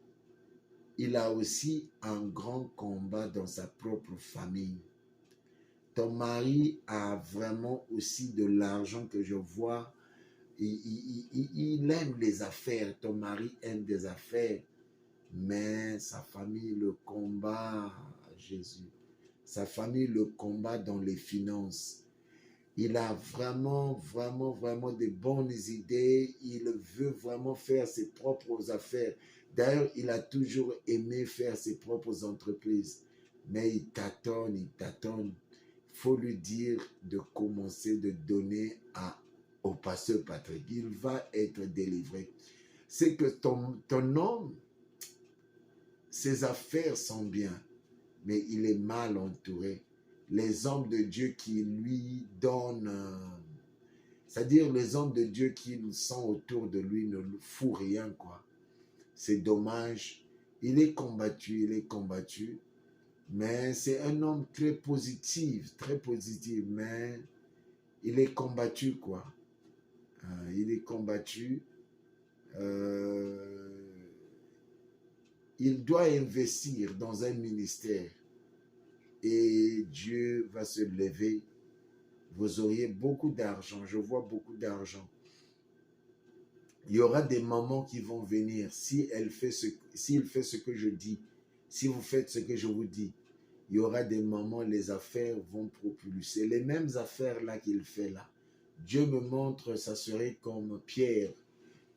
il a aussi un grand combat dans sa propre famille. Ton mari a vraiment aussi de l'argent que je vois. Il aime les affaires. Ton mari aime des affaires. Mais sa famille le combat, Jésus. Sa famille le combat dans les finances. Il a vraiment de bonnes idées. Il veut vraiment faire ses propres affaires. D'ailleurs, il a toujours aimé faire ses propres entreprises. Mais il tâtonne. Il faut lui dire de commencer de donner au pasteur Patrick. Il va être délivré. C'est que ton homme, ses affaires sont bien, mais il est mal entouré. Les hommes de Dieu qui lui donnent, c'est-à-dire les hommes de Dieu qui sont autour de lui ne lui foutent rien, quoi. C'est dommage. Il est combattu, mais c'est un homme très positif, mais il est combattu, quoi. Il est combattu. Il doit investir dans un ministère. Et Dieu va se lever. Vous auriez beaucoup d'argent. Je vois beaucoup d'argent. Il y aura des moments qui vont venir. S'il fait ce que je dis, si vous faites ce que je vous dis, il y aura des moments, les affaires vont propulser. Les mêmes affaires là qu'il fait là. Dieu me montre, ça serait comme Pierre.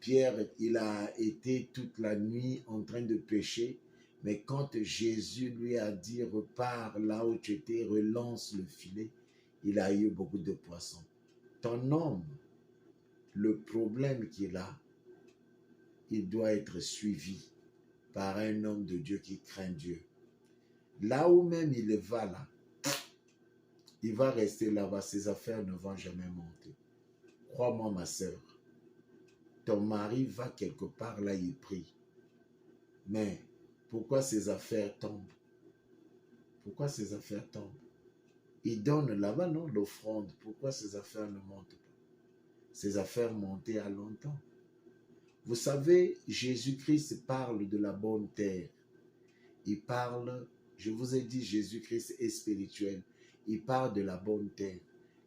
Pierre, il a été toute la nuit en train de pêcher, mais quand Jésus lui a dit, repars là où tu étais, relance le filet, il a eu beaucoup de poissons. Ton homme, le problème qu'il a, il doit être suivi par un homme de Dieu qui craint Dieu. Là où même il va là, il va rester là-bas, ses affaires ne vont jamais monter. Crois-moi, ma sœur, ton mari va quelque part là, il prie. Mais pourquoi ses affaires tombent? Pourquoi ses affaires tombent? Il donne là-bas, non, l'offrande. Pourquoi ses affaires ne montent pas? Ses affaires montaient à longtemps. Vous savez, Jésus-Christ parle de la bonne terre. Il parle, je vous ai dit, Jésus-Christ est spirituel. Il parle de la bonne terre.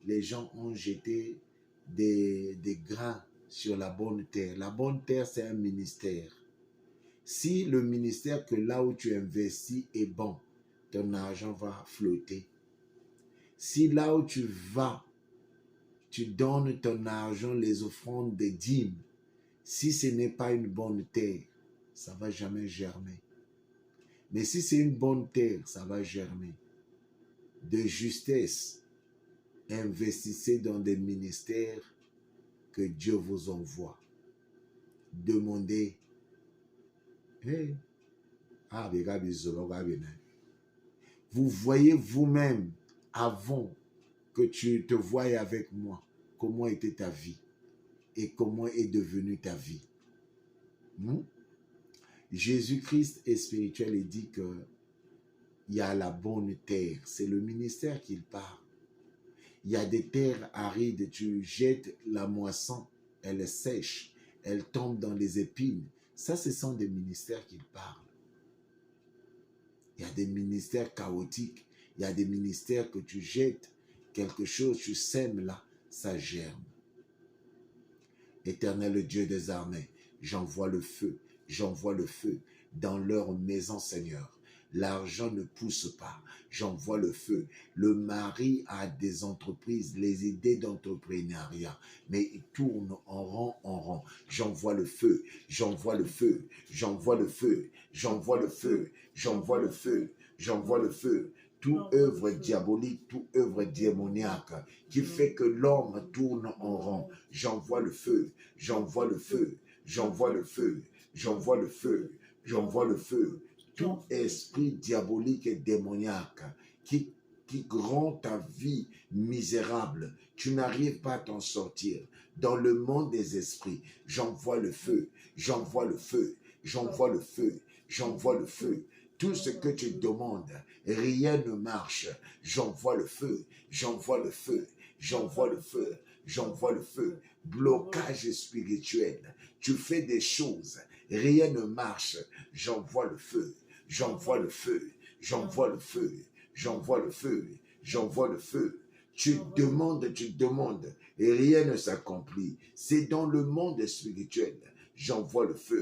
Les gens ont jeté des grains sur la bonne terre. La bonne terre, c'est un ministère. Si le ministère que là où tu investis est bon, ton argent va flotter. Si là où tu vas, tu donnes ton argent, les offrandes des dîmes, si ce n'est pas une bonne terre, ça ne va jamais germer. Mais si c'est une bonne terre, ça va germer. De justesse, investissez dans des ministères que Dieu vous envoie. Demandez. Hey. Vous voyez vous-même, avant que tu te voyes avec moi, comment était ta vie et comment est devenue ta vie. Jésus-Christ est spirituel et dit que il y a la bonne terre. C'est le ministère qu'il parle. Il y a des terres arides, tu jettes la moisson, elle sèche, elle tombe dans les épines. Ça, ce sont des ministères qu'il parle. Il y a des ministères chaotiques. Il y a des ministères que tu jettes quelque chose, tu sèmes là, ça germe. Éternel Dieu des armées, j'envoie le feu dans leur maison, Seigneur. L'argent ne pousse pas, j'envoie le feu. Le mari a des entreprises, les idées d'entrepreneuriat, mais il tourne en rond, en rond. J'envoie le feu, j'envoie le feu, j'envoie le feu, j'envoie le feu, j'envoie le feu, j'envoie le feu. Toute œuvre diabolique, toute œuvre démoniaque qui fait que l'homme tourne en rond, j'envoie le feu, j'envoie le feu, j'envoie le feu, j'envoie le feu, j'envoie le feu. Tout esprit diabolique et démoniaque qui rend ta vie misérable, tu n'arrives pas à t'en sortir. Dans le monde des esprits, j'envoie le feu, j'envoie le feu, j'envoie le feu, j'envoie le feu. Tout ce que tu demandes, rien ne marche. J'envoie le feu, j'envoie le feu, j'envoie le feu, j'envoie le feu. Blocage spirituel. Tu fais des choses, rien ne marche. J'envoie le feu, j'envoie le feu, j'envoie le feu, j'envoie le feu, j'envoie le feu. Tu demandes, et rien ne s'accomplit. C'est dans le monde spirituel. J'envoie le feu.